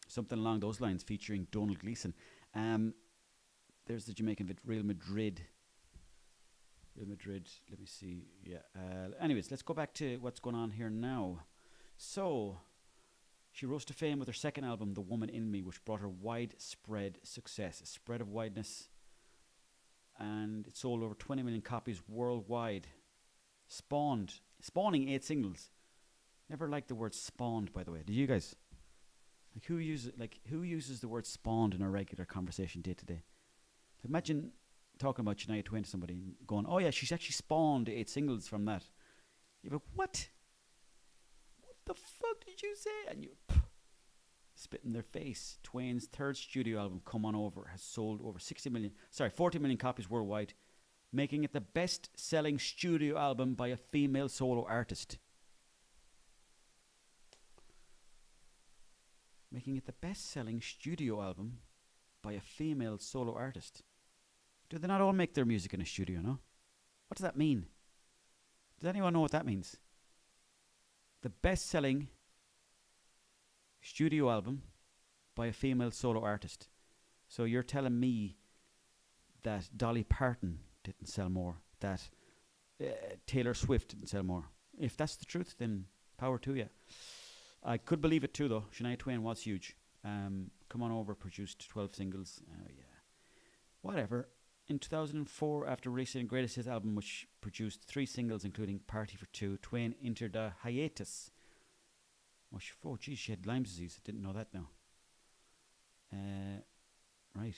Speaker 1: Something along those lines featuring Donald Gleeson. There's the Jamaican Real Madrid. Let me see. Yeah. Anyways, let's go back to what's going on here now. So, she rose to fame with her second album, The Woman in Me, which brought her widespread success. A spread of wideness. and it sold over 20 million copies worldwide. Spawning 8 singles. Never liked the word spawned, by the way. Did you guys? Who uses the word spawned in a regular conversation day to day? Imagine talking about Shania Twain to somebody and going, "Oh yeah, she's actually spawned 8 singles from that." You're like, "What? What the fuck did you say?" And you spit in their face. Twain's 3rd studio album, Come On Over, has sold over 40 million copies worldwide, making it the best-selling studio album by a female solo artist. Making it the best-selling studio album by a female solo artist. Do they not all make their music in a studio, no? What does that mean? Does anyone know what that means? The best-selling studio album by a female solo artist. So you're telling me that Dolly Parton didn't sell more, that Taylor Swift didn't sell more. If that's the truth, then power to you. I could believe it too, though. Shania Twain was huge. Come On Over produced 12 singles. Yeah. Whatever. In 2004, after releasing the Greatest Hits album, which produced 3 singles, including Party for Two, Twain entered a hiatus. Oh, geez, she had Lyme's disease. I didn't know that now. Right.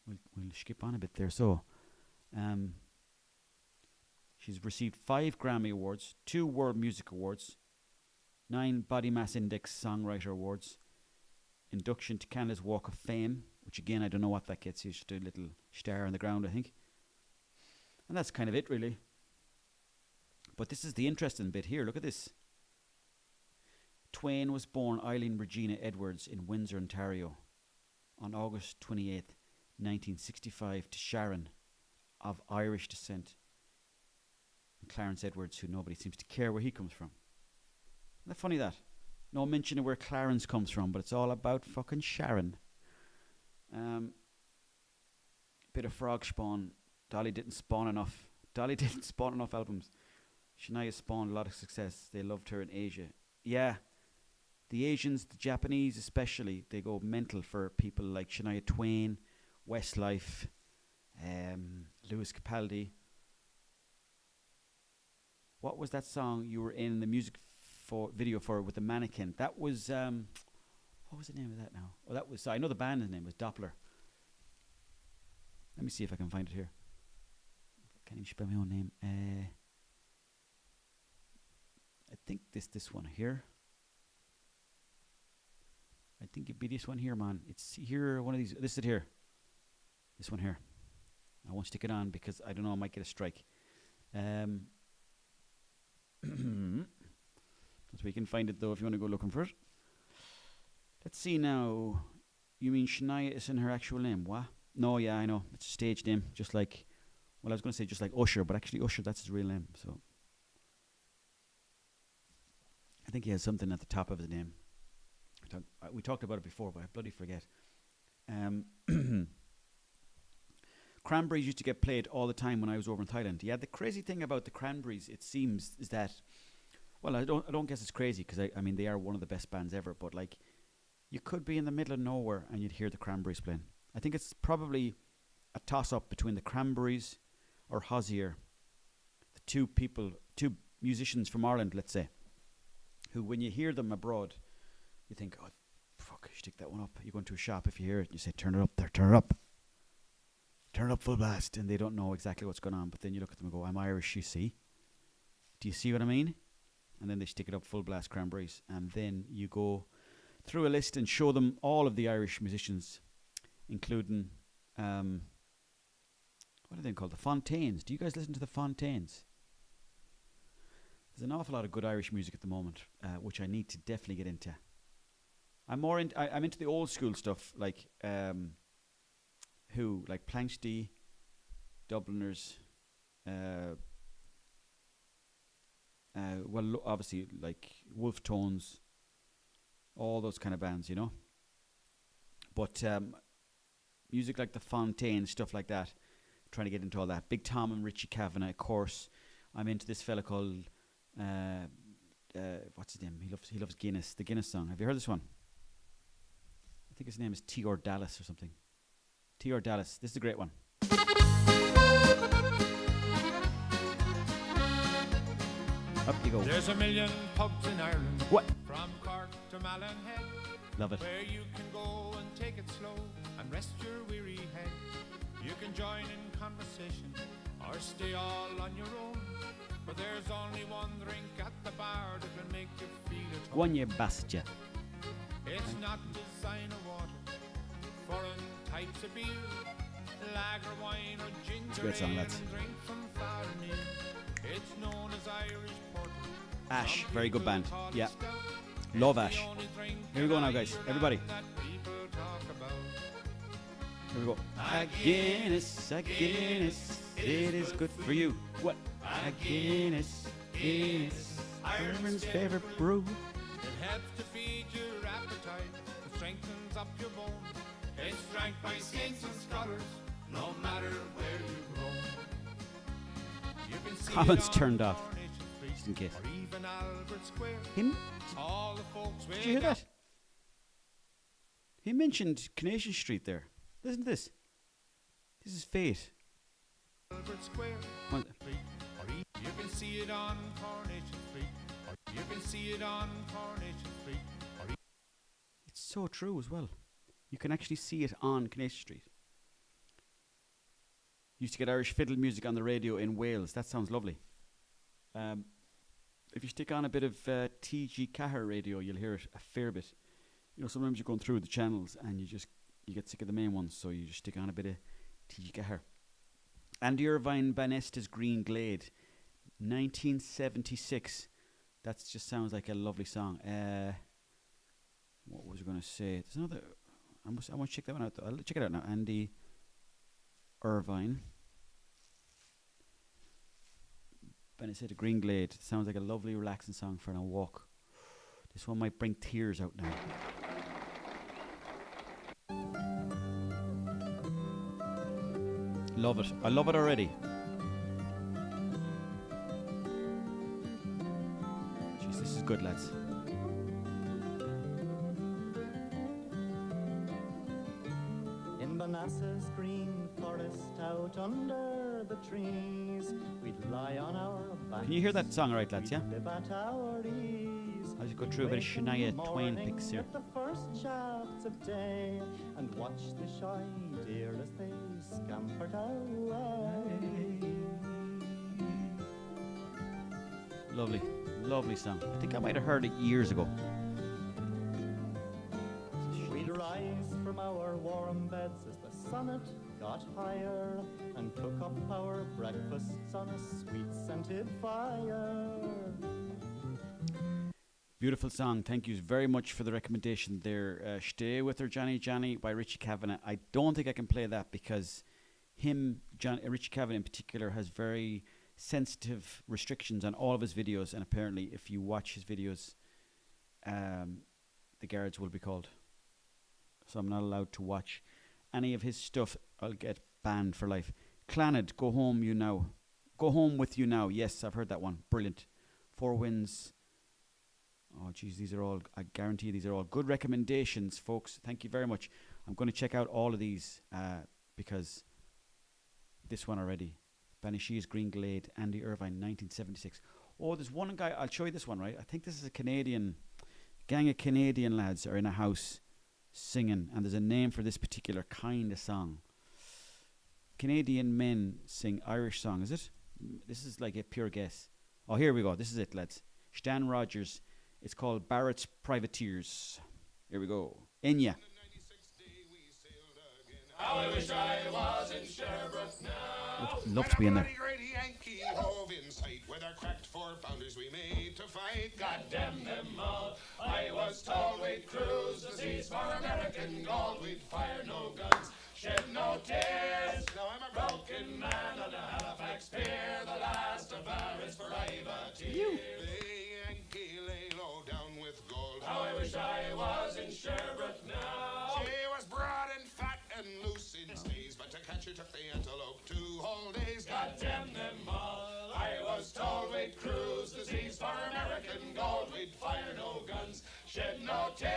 Speaker 1: We'll skip on a bit there. So, she's received 5 Grammy Awards, 2 World Music Awards, 9 Body Mass Index Songwriter Awards, induction to Canada's Walk of Fame, which again, I don't know what that gets you. Just a little star on the ground, I think. And that's kind of it, really. But this is the interesting bit here. Look at this. Twain was born Eileen Regina Edwards in Windsor, Ontario, on August 28th, 1965, to Sharon, of Irish descent, and Clarence Edwards, who nobody seems to care where he comes from. Isn't that funny, that? No mention of where Clarence comes from, but it's all about fucking Sharon. Bit of frog spawn. Dolly didn't spawn enough albums. Shania spawned a lot of success. They loved her in Asia. Yeah, the Asians, the Japanese especially, they go mental for people like Shania Twain, Westlife, Louis Capaldi. What was that song you were in the music video for with the mannequin? That was what was the name of that now? Oh, that was, I know the band's name was Doppler. Let me see if I can find it here. I can't even spell my own name. I think this one here. I think it'd be this one here, man. It's here, one of these. This is it here. This one here. I won't stick it on because I don't know, I might get a strike. So we can find it though if you want to go looking for it. Let's see now. You mean Shania is in her actual name? What? No, yeah, I know. It's a stage name. Just like, well, I was going to say just like Usher, but actually Usher, that's his real name. So I think he has something at the top of his name. We talked about it before, but I bloody forget. Cranberries used to get played all the time when I was over in Thailand. Yeah, the crazy thing about the Cranberries, it seems, is that, well, I don't guess it's crazy because I mean they are one of the best bands ever. But like, you could be in the middle of nowhere and you'd hear the Cranberries playing. I think it's probably a toss-up between the Cranberries or Hozier, the two musicians from Ireland, let's say, who when you hear them abroad, you think, oh, fuck, stick that one up. You go into a shop, if you hear it, you say, turn it up there, turn it up. Turn it up full blast. And they don't know exactly what's going on, but then you look at them and go, I'm Irish, you see. Do you see what I mean? And then they stick it up full blast, Cranberries. And then you go through a list and show them all of the Irish musicians, including, what are they called? The Fontaines. Do you guys listen to the Fontaines? There's an awful lot of good Irish music at the moment, which I need to definitely get into. I'm into the old school stuff, like like Planxty, Dubliners, well, obviously like Wolf Tones, all those kind of bands, you know. But music like the Fontaines, stuff like that, trying to get into all that. Big Tom and Richie Kavanagh, of course. I'm into this fella called what's his name? He loves Guinness, the Guinness song. Have you heard this one? I think his name is T.R. Dallas or something. T.R. Dallas. This is a great one. Up you go.
Speaker 6: There's a million pubs in Ireland.
Speaker 1: What?
Speaker 6: From Cork to Mallinhead.
Speaker 1: Love it.
Speaker 6: Where you can go and take it slow and rest your weary head. You can join in conversation or stay all on your own. But there's only one drink at the bar that will make you feel at home.
Speaker 1: Gwanye Bastia.
Speaker 6: It's not designer water, foreign types of beer, lager wine or ginger
Speaker 1: It's a great song,
Speaker 6: ale
Speaker 1: lads.
Speaker 6: and drink from far and near. It's known as Irish porter.
Speaker 1: Ash,
Speaker 6: Some
Speaker 1: very good
Speaker 6: people
Speaker 1: band.
Speaker 6: call it
Speaker 1: Yeah.
Speaker 6: stout.
Speaker 1: Love
Speaker 6: It's
Speaker 1: Ash.
Speaker 6: the only drink
Speaker 1: Here we go
Speaker 6: in
Speaker 1: now, guys.
Speaker 6: Ireland
Speaker 1: Everybody.
Speaker 6: that people talk about.
Speaker 1: Here we go. A Guinness, it is good for you. What? A Guinness, Ireland's favorite brew.
Speaker 6: It helps to feed your appetite. It strengthens up your bones. It's drank by saints and scholars, no matter where you roam. You can see
Speaker 1: Comments
Speaker 6: it on
Speaker 1: turned off,
Speaker 6: Coronation Street
Speaker 1: just in case.
Speaker 6: or even Albert Square.
Speaker 1: Him?
Speaker 6: All the folks
Speaker 1: Did you hear that? He mentioned Coronation Street there. Listen to this. This is fate.
Speaker 6: Albert Square.
Speaker 1: One-
Speaker 6: You can see it on Coronation Street. Or you can see it on Coronation Street. Or
Speaker 1: It's so true as well. You can actually see it on Coronation Street. Used to get Irish fiddle music on the radio in Wales. That sounds lovely. If you stick on a bit of TG Cahir radio, you'll hear it a fair bit. You know, sometimes you're going through the channels and you get sick of the main ones, so you just stick on a bit of TG Cahir. Andy Irvine, Banesta's Green Glade, 1976. That just sounds like a lovely song. What was I going to say? There's another. I want to check that one out, though. I'll check it out now. Andy Irvine. Banesta Green Glade. Sounds like a lovely, relaxing song for a walk. This one might bring tears out now. Love it. I love it already. Jeez, this is good, lads.
Speaker 7: In Manasseh's green forest out under the trees, we'd lie on our backs.
Speaker 1: Can you hear that song right, lads, yeah?
Speaker 7: We'd live at our ease.
Speaker 1: I'll just go through a bit of
Speaker 7: Wake in
Speaker 1: Shania
Speaker 7: the
Speaker 1: Twain
Speaker 7: morning
Speaker 1: picks here.
Speaker 7: with the first shafts of day and watch the shy deer as they scampered away.
Speaker 1: Lovely, lovely song. I think I might have heard it years ago.
Speaker 7: We'd rise from our warm beds as the sunnet got higher and cook up our breakfasts on a sweet scented fire.
Speaker 1: Beautiful song. Thank you very much for the recommendation there. Stay With Her, Johnny Johnny by Richie Kavanagh. I don't think I can play that because Richie Kavanagh in particular, has very sensitive restrictions on all of his videos, and apparently if you watch his videos, the guards will be called. So I'm not allowed to watch any of his stuff. I'll get banned for life. Clannad, Go Home You Now. Go Home With You Now. Yes, I've heard that one. Brilliant. Four Winds. Oh, geez, these are all, I guarantee these are all good recommendations, folks. Thank you very much. I'm going to check out all of these because this one already. Banishee's Green Glade, Andy Irvine, 1976. Oh, there's one guy, I'll show you this one, right? I think this is a Canadian, gang of Canadian lads are in a house singing, and there's a name for this particular kind of song. Canadian men sing Irish song, is it? This is like a pure guess. Oh, here we go. This is it, lads. Stan Rogers. It's called Barrett's Privateers. Here we go. Enya.
Speaker 6: How I wish I was in Sherbrooke now.
Speaker 1: Love to be in there.
Speaker 8: Great Yankee hove in sight, with our cracked four founders we made to fight.
Speaker 6: God damn them all. I was told we'd cruise the seas for American gold. We'd fire no guns, shed no tears.
Speaker 8: Now I'm a
Speaker 6: Broken man on a Halifax pier. The last of Barrett's privateers.
Speaker 8: The Yankee lay low down with gold.
Speaker 6: How I wish I was in Sherbrooke now.
Speaker 8: She was broad and fat and loose in stays, but to catch her took the antelope 2 whole days.
Speaker 6: God damn them all. I was told we'd cruise the seas for American gold. We'd fire no guns, shed no tears.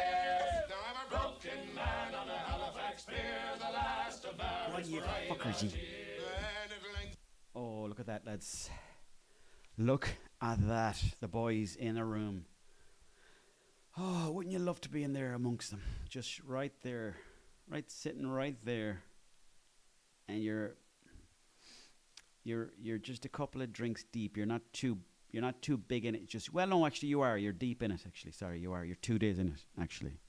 Speaker 8: Now I'm a
Speaker 6: Broken man on a Halifax pier. The last of Barrett's
Speaker 1: fuckers, you.
Speaker 6: privateers.
Speaker 8: and at length
Speaker 1: Oh, look at that, lads. Look at that. The boys in a room. Oh, wouldn't you love to be in there amongst them? Just right there. Right, sitting right there. And you're just a couple of drinks deep. You're not too big in it. Just, well, no, actually you are. You're deep in it, actually. Sorry, you are. You're 2 days in it, actually.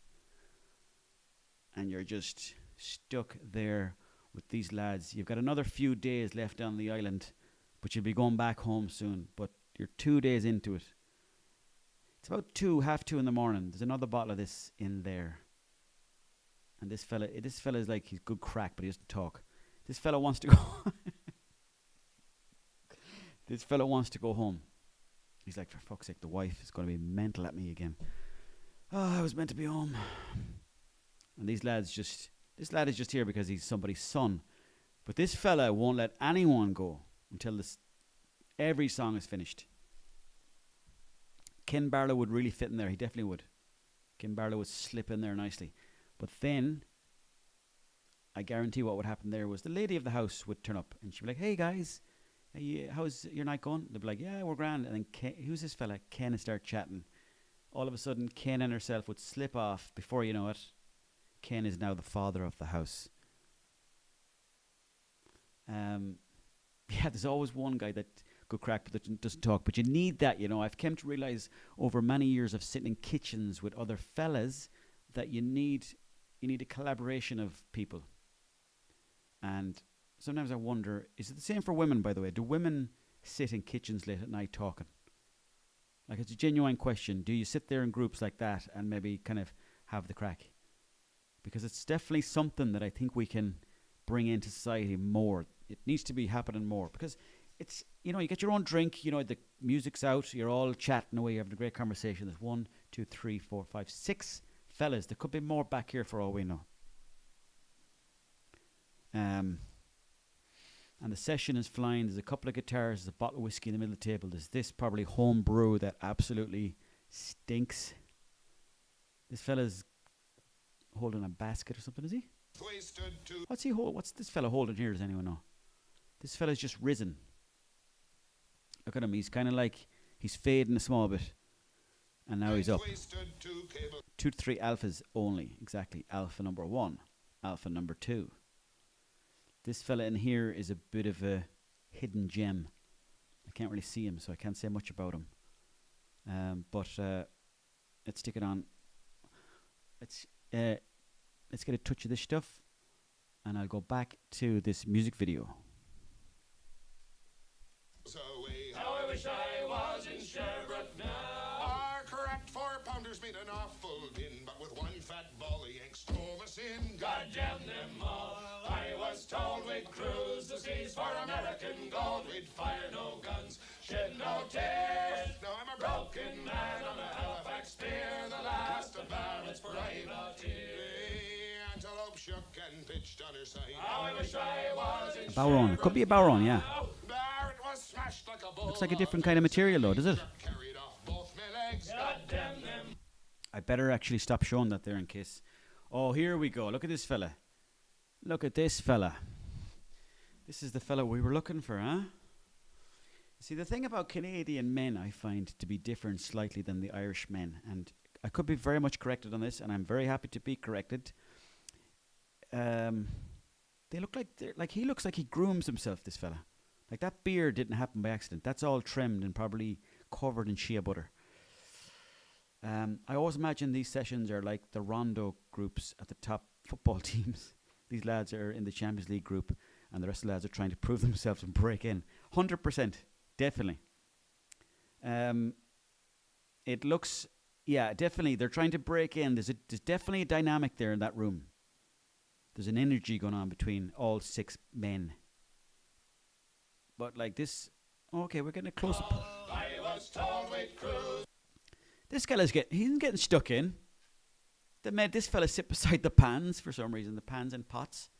Speaker 1: And you're just stuck there with these lads. You've got another few days left on the island, but you'll be going back home soon. But you're 2 days into it. It's about 2:30 in the morning. There's another bottle of this in there. And this fella is like, he's good crack, but he doesn't talk. This fella wants to go. This fella wants to go home. He's like, for fuck's sake, the wife is going to be mental at me again. Oh, I was meant to be home. And this lad is just here because he's somebody's son. But this fella won't let anyone go until every song is finished. Ken Barlow would really fit in there. He definitely would. Ken Barlow would slip in there nicely. But then, I guarantee what would happen there was the lady of the house would turn up and she'd be like, hey guys, how's your night going? They'd be like, yeah, we're grand. And then who's this fella? Ken would start chatting. All of a sudden, Ken and herself would slip off. Before you know it, Ken is now the father of the house. Yeah, there's always one guy that good crack but that doesn't talk. But you need that, you know. I've come to realise over many years of sitting in kitchens with other fellas that you need a collaboration of people. And sometimes I wonder, is it the same for women, by the way? Do women sit in kitchens late at night talking? Like, it's a genuine question. Do you sit there in groups like that and maybe kind of have the crack? Because it's definitely something that I think we can bring into society more. It needs to be happening more. Because it's, you know, you get your own drink, you know, the music's out, you're all chatting away, you're having a great conversation. There's 1, 2, 3, 4, 5, 6 fellas. There could be more back here for all we know. And the session is flying. There's a couple of guitars. There's a bottle of whiskey in the middle of the table. There's this probably home brew that absolutely stinks. This fella's holding a basket or something, is he? What's he hold? What's this fella holding here? Does anyone know? This fella's just risen. Look at him. He's kind of like, he's fading a small bit. And now he's up. 2 to 3 alphas only. Exactly. Alpha number 1. Alpha number 2. This fella in here is a bit of a hidden gem. I can't really see him, so I can't say much about him. But let's stick it on. Let's get a touch of this stuff, and I'll go back to this music video.
Speaker 8: How I wish I was in Sherbrooke now. Our correct 4-pounders made an awful din, but with one fat ball the Yanks drove us in. God damn them all. I was told we'd cruise the seas for American gold. We'd fire no guns, shed no tears. Now I'm a broken man on a Halifax spear, the last of ballads for I brought here. Antelope shook and pitched on her side. How I wish I was in
Speaker 1: Bowron. It could be a Bowron, yeah.
Speaker 8: there it was smashed like a bull.
Speaker 1: Looks like a different kind of material though, does it?
Speaker 8: Carried off both my legs. God damn them.
Speaker 1: I better actually stop showing that there in case. Oh, here we go. Look at this fella. Look at this fella. This is the fella we were looking for, huh? See, the thing about Canadian men I find to be different slightly than the Irish men, and I could be very much corrected on this, and I'm very happy to be corrected. They look like he looks like he grooms himself, this fella. Like, that beard didn't happen by accident. That's all trimmed and probably covered in shea butter. I always imagine these sessions are like the Rondo groups at the top football teams. These lads are in the Champions League group, and the rest of the lads are trying to prove themselves and break in. 100%, definitely. It looks, yeah, definitely. They're trying to break in. There's definitely a dynamic there in that room. There's an energy going on between all 6 men. But like this, okay, we're getting a close up.
Speaker 8: I was told we'd cruise.
Speaker 1: This fella's he's getting stuck in. They made this fella sit beside the pans for some reason, the pans and pots.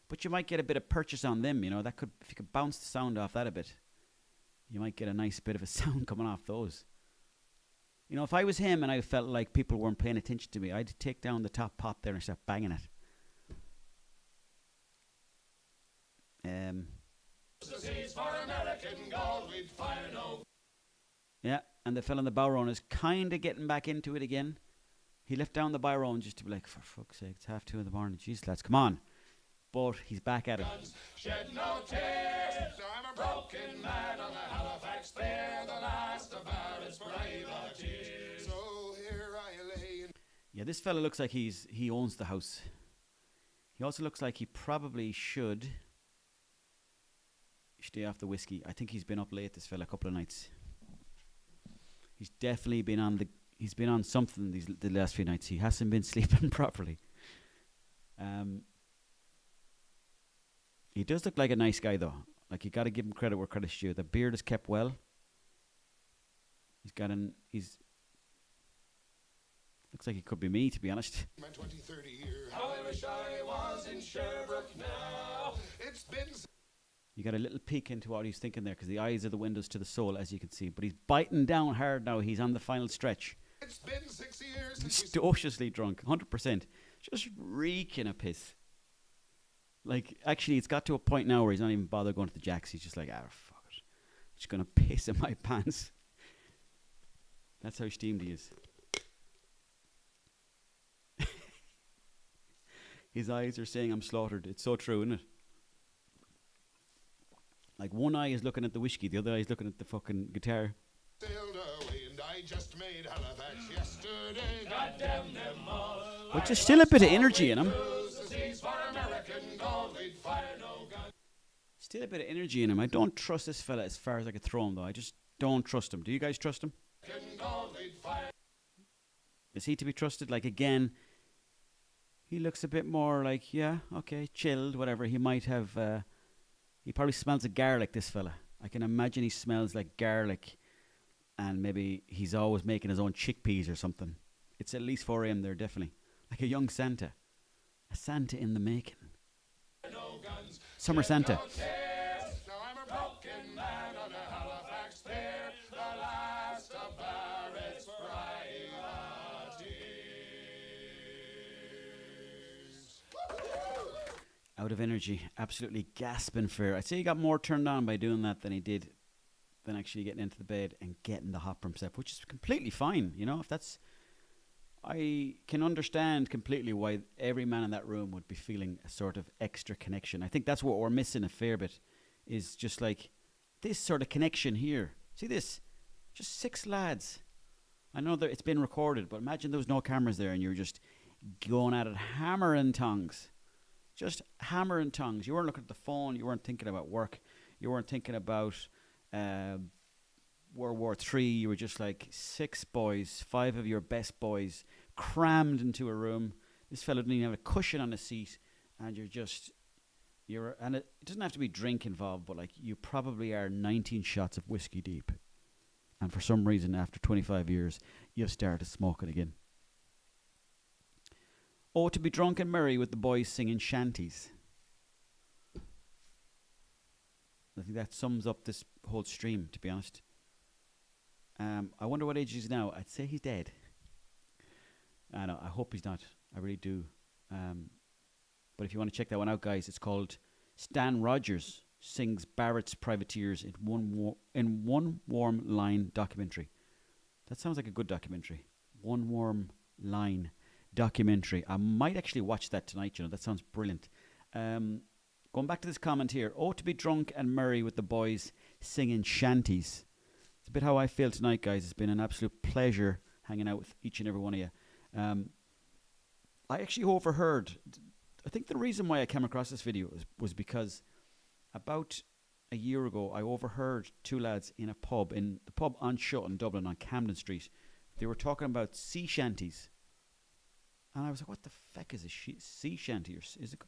Speaker 1: But you might get a bit of purchase on them, you know. That could, if you could bounce the sound off that a bit, you might get a nice bit of a sound coming off those. You know, if I was him and I felt like people weren't paying attention to me, I'd take down the top pot there and start banging it.
Speaker 8: For American gold, we'd fire no.
Speaker 1: Yeah, and the fella in the bow round is kind of getting back into it again. He left down the bow round just to be like, for fuck's sake, it's 2:30 in the morning. Jeez, lads, come on. But he's back at it.
Speaker 8: Shed no tears. Now I'm a broken man on the Halifax fair, the last of Barrett's privateers. So here I lay.
Speaker 1: Yeah, this fella looks like he owns the house. He also looks like he probably should stay off the whiskey. I think he's been up late, this fella, a couple of nights. He's definitely been on something the last few nights. He hasn't been sleeping properly. He does look like a nice guy, though. Like, you got to give him credit where credit's due. The beard is kept well. Looks like he could be me, to be honest.
Speaker 8: My 20, 30 year. How I wish I was in Sherbrooke now. It's been.
Speaker 1: You got a little peek into what he's thinking there, because the eyes are the windows to the soul, as you can see. But he's biting down hard now. He's on the final stretch.
Speaker 8: It's been 6 years since
Speaker 1: Stociously drunk, 100%. Just reeking of piss. Like, actually, it's got to a point now where he's not even bothered going to the jacks. He's just like, fuck it. I'm just going to piss in my pants. That's how steamed he is. His eyes are saying I'm slaughtered. It's so true, isn't it? Like, one eye is looking at the whiskey, the other eye is looking at the fucking guitar.
Speaker 8: sailed away and I just made Halifax yesterday. God damn them all.
Speaker 1: But there's still a bit of energy in him. Still a bit of energy in him. I don't trust this fella as far as I could throw him, though. I just don't trust him. Do you guys trust him? Is he to be trusted? Like, again, he looks a bit more like, yeah, okay, chilled, whatever. He might have, he probably smells of garlic, this fella. I can imagine he smells like garlic, and maybe he's always making his own chickpeas or something. It's at least 4 a.m. there, definitely. Like a young Santa. A Santa in the making. Summer Santa.
Speaker 8: Now I'm a broken man on a Halifax fair, the last of Barrett's privateers.
Speaker 1: Out of energy, absolutely gasping for. I'd say he got more turned on by doing that than he did than actually getting into the bed and getting the hop for himself, which is completely fine, you know. If that's, I can understand completely why every man in that room would be feeling a sort of extra connection. I think that's what we're missing a fair bit, is just like this sort of connection here. See this? Just 6 lads. I know that it's been recorded, but imagine there was no cameras there and you're just going at it, hammer and tongs. Just hammer and tongs. You weren't looking at the phone. You weren't thinking about work. You weren't thinking about World War III. You were just like 6 boys, 5 of your best boys, crammed into a room. This fellow didn't even have a cushion on the seat, and and it doesn't have to be drink involved, but like you probably are 19 shots of whiskey deep, and for some reason, after 25 years, you've started smoking again. Oh, to be drunk and merry with the boys singing shanties. I think that sums up this whole stream, to be honest. I wonder what age he's now. I'd say he's dead. I know. I hope he's not. I really do. But if you want to check that one out, guys, it's called Stan Rogers Sings Barrett's Privateers in One Warm Line Documentary. That sounds like a good documentary. One Warm Line Documentary. I might actually watch that tonight, you know. That sounds brilliant. Going back to this comment here. Oh, to be drunk and merry with the boys singing shanties. It's a bit how I feel tonight, guys. It's been an absolute pleasure hanging out with each and every one of you. I actually overheard, I think the reason why I came across this video was because about a year ago, I overheard 2 lads in the pub on Shut in Dublin on Camden Street. They were talking about sea shanties. And I was like, what the fuck is a sea shanty? Or is it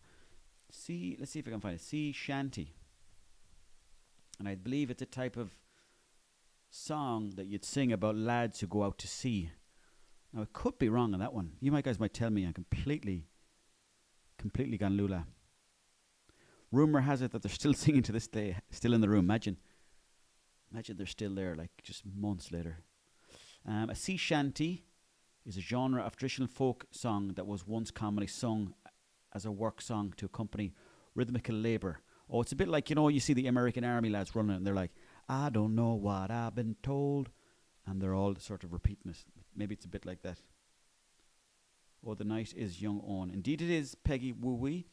Speaker 1: sea? Let's see if I can find it. Sea shanty. And I believe it's a type of song that you'd sing about lads who go out to sea. Now, it could be wrong on that one. You guys might tell me I'm completely gone lula. Rumour has it that they're still singing to this day, still in the room. Imagine they're still there, like just months later. A sea shanty is a genre of traditional folk song that was once commonly sung as a work song to accompany rhythmical labour. Oh, it's a bit like, you know, you see the American Army lads running and they're like, I don't know what I've been told, and they're all sort of repeating it. Maybe it's a bit like that. Oh, the night is young on. Indeed it is, Peggy Woo-wee.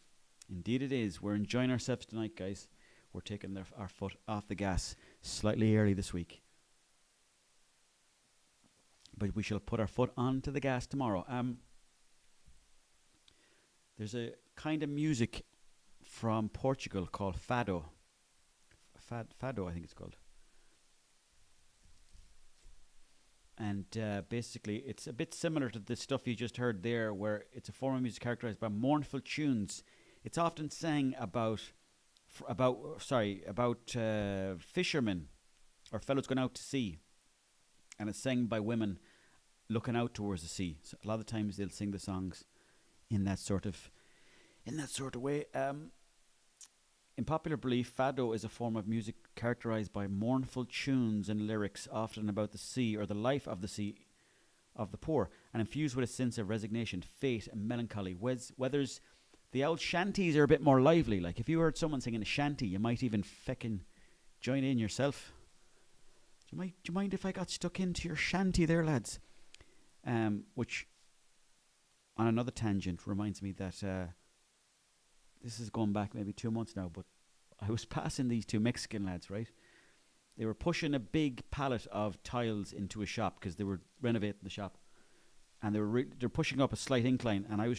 Speaker 1: Indeed it is. We're enjoying ourselves tonight, guys. We're taking our foot off the gas slightly early this week. But we shall put our foot onto the gas tomorrow. There's a kind of music from Portugal called fado. Fado, I think it's called. And basically, it's a bit similar to the stuff you just heard there, where it's a form of music characterized by mournful tunes. It's often sang about fishermen or fellows going out to sea, and it's sang by women looking out towards the sea. So a lot of the times they'll sing the songs in that sort of way. In popular belief, fado is a form of music characterized by mournful tunes and lyrics, often about the sea or the life of the sea, of the poor, and infused with a sense of resignation, fate, and melancholy. Whereas the old shanties are a bit more lively. Like if you heard someone singing a shanty, you might even feckin' join in yourself. Do you mind if I got stuck into your shanty there, lads? Which, on another tangent, reminds me that this is going back maybe 2 months now, but I was passing these two Mexican lads, right? They were pushing a big pallet of tiles into a shop because they were renovating the shop, and they're pushing up a slight incline, and I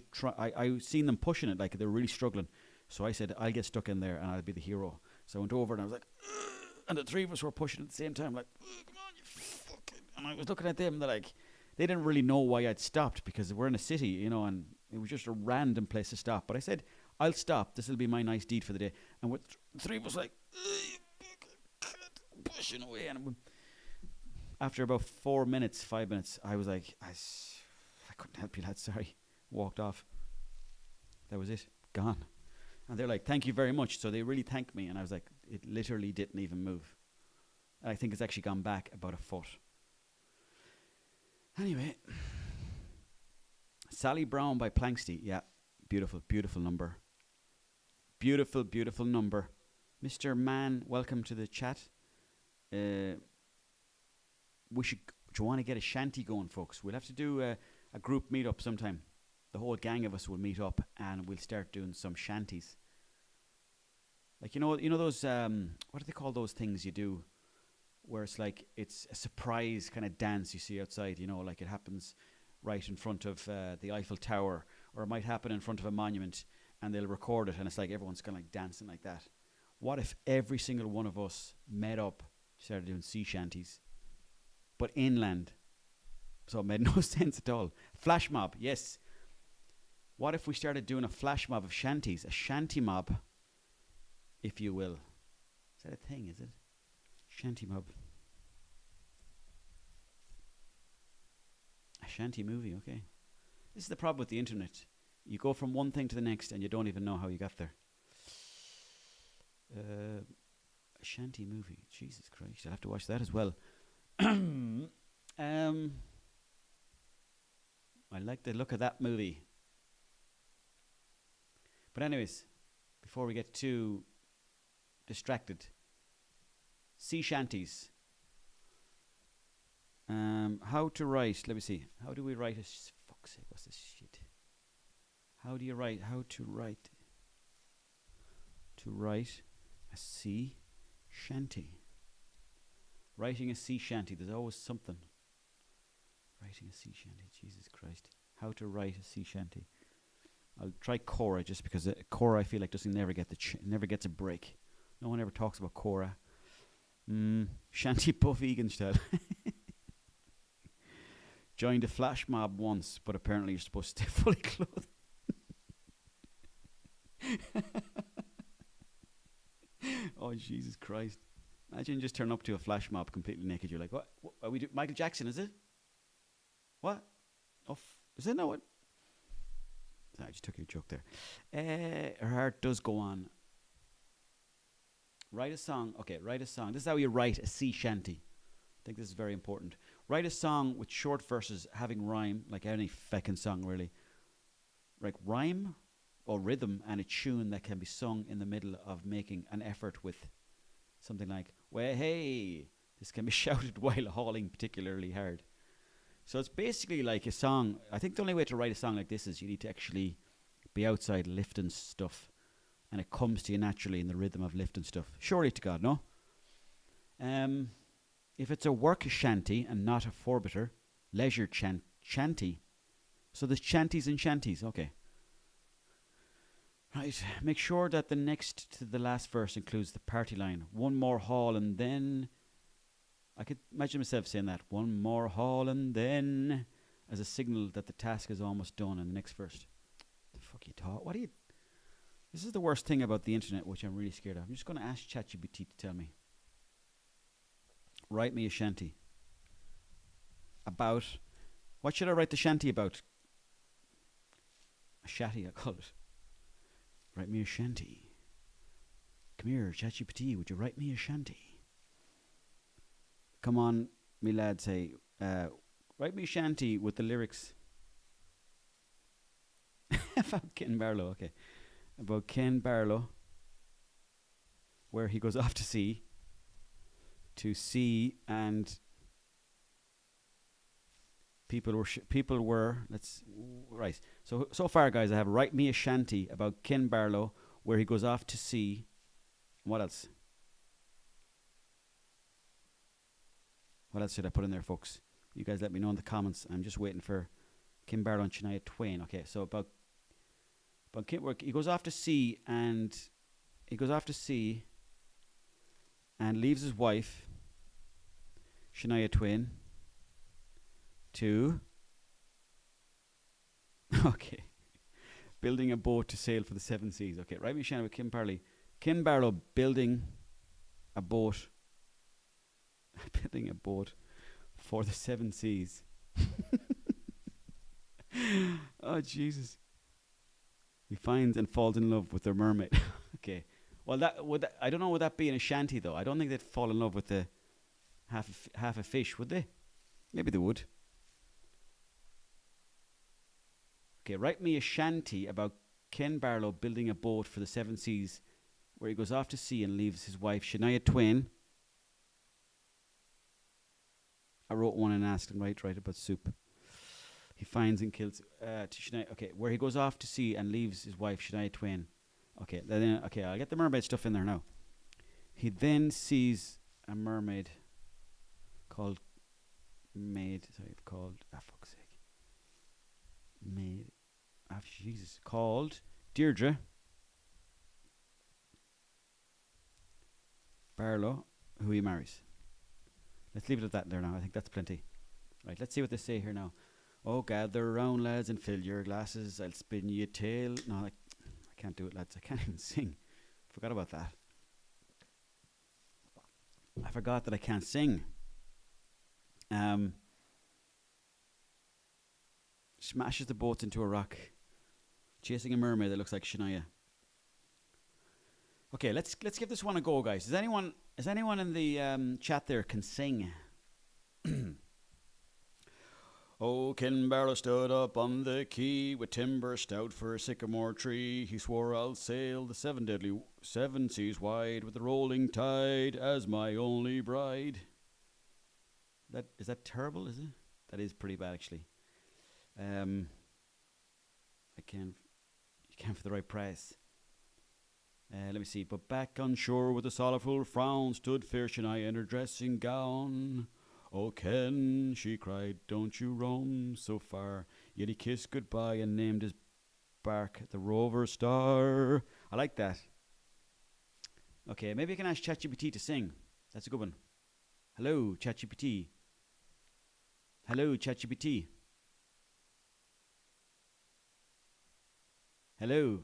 Speaker 1: seen them pushing it like they were really struggling. So I said, I'll get stuck in there and I'll be the hero. So I went over and I was like, and the three of us were pushing at the same time, like, come on, you fucking. And I was looking at them, and they're like, they didn't really know why I'd stopped because we're in a city, you know, and it was just a random place to stop. But I said, I'll stop. This will be my nice deed for the day. And with three of us like pushing away. And after about 5 minutes, I was like, I couldn't help you, lads. Sorry. Walked off. That was it. Gone. And they're like, thank you very much. So they really thanked me. And I was like, it literally didn't even move. I think it's actually gone back about a foot. Anyway. Sally Brown by Planksty. Yeah. Beautiful, beautiful number. Beautiful, beautiful number. Mr. Mann, welcome to the chat. Do you want to get a shanty going, folks? We'll have to do a group meetup sometime. The whole gang of us will meet up and we'll start doing some shanties. Like, you know those, what do they call those things you do? Where it's like, it's a surprise kind of dance you see outside, you know, like it happens right in front of the Eiffel Tower, or it might happen in front of a monument, and they'll record it, and it's like everyone's kind of like dancing like that. What if every single one of us met up, started doing sea shanties, but inland? So it made no sense at all. Flash mob, yes. What if we started doing a flash mob of shanties, a shanty mob, if you will? Is that a thing, is it? Shanty mob. A shanty movie, okay. This is the problem with the internet. You go from one thing to the next and you don't even know how you got there. A shanty movie. Jesus Christ, I'll have to watch that as well. I like the look of that movie. But anyways, before we get too distracted, sea shanties. How to write, let me see. How do we write a, fuck's sake, what's this shit? How do you write, to write a sea shanty. Writing a sea shanty, there's always something. Writing a sea shanty, Jesus Christ. How to write a sea shanty. I'll try Cora just because Cora I feel like doesn't never get never gets a break. No one ever talks about Cora. Shanty Buff Eganstyle. Joined a flash mob once, but apparently you're supposed to stay fully clothed. Oh, Jesus Christ. Imagine just turn up to a flash mob completely naked. You're like, what are we doing? Michael Jackson, is it? What? Oh, is it? No, what? I just took your joke there. Her heart does go on. Write a song. Okay, write a song. This is how you write a sea shanty. I think this is very important. Write a song with short verses having rhyme, like any feckin' song really. Like rhyme or rhythm and a tune that can be sung in the middle of making an effort with something like, well, hey, This can be shouted while hauling particularly hard. So it's basically like a song. I think the only way to write a song like this is you need to actually be outside lifting stuff, and it comes to you naturally in the rhythm of lifting stuff. Surely to God, no? If it's a work shanty and not a forbiter, leisure shanty. So there's chanties and shanties, okay. Right, make sure that the next to the last verse includes the party line. One more haul and then... I could imagine myself saying that. One more haul and then... as a signal that the task is almost done in the next verse. The fuck you thought? What do you... This is the worst thing about the internet, which I'm really scared of. I'm just going to ask ChatGPT to tell me. Write me a shanty. About... What should I write the shanty about? A shanty, I call it. Write me a shanty. Come here, ChatGPT, would you write me a shanty? Come on, me lad, say, write me a shanty with the lyrics. About Ken Barlow, okay. About Ken Barlow, where he goes off to sea, and people were, right. So far, guys, I have write me a shanty about Ken Barlow, where he goes off to sea. What else? What else should I put in there, folks? You guys let me know in the comments. I'm just waiting for Kim Barlow and Shania Twain. Okay, so about Kim, he goes off to sea and leaves his wife, Shania Twain, to okay, building a boat to sail for the seven seas. Okay, write me Shania with Kim Barlow building a boat. Building a boat for the seven seas. Oh, Jesus. He finds and falls in love with their mermaid. Okay. Well, I don't know, would that be in a shanty, though? I don't think they'd fall in love with the half a fish, would they? Maybe they would. Okay, write me a shanty about Ken Barlow building a boat for the seven seas, where he goes off to sea and leaves his wife, Shania Twain. I wrote one and asked him, write about soup. He finds and kills Shania. Okay, where he goes off to sea and leaves his wife, Shania Twain. Okay, okay, I'll get the mermaid stuff in there now. He then sees a mermaid called fuck's sake. Called Deirdre Barlow, who he marries. Let's leave it at that there now. I think that's plenty. Right, let's see what they say here now. Oh, gather round, lads, and fill your glasses. I'll spin you a tale. No, I can't do it, lads. I can't even sing. Forgot about that. I forgot that I can't sing. Smashes the boat into a rock, chasing a mermaid that looks like Shania. Okay, let's give this one a go, guys. Is anyone in the chat there can sing? Oh, Ken Barlow stood up on the quay with timber stout for a sycamore tree. He swore, I'll sail the seven seas wide with the rolling tide as my only bride. Is that terrible, is it? That is pretty bad, actually. You can for the right price. Let me see. But back on shore with a sorrowful frown stood fair Shania in her dressing gown. Oh, Ken, she cried, don't you roam so far. Yet he kissed goodbye and named his bark the Rover Star. I like that. Okay, maybe I can ask ChatGPT to sing. That's a good one. Hello, ChatGPT. Hello, ChatGPT. Hello.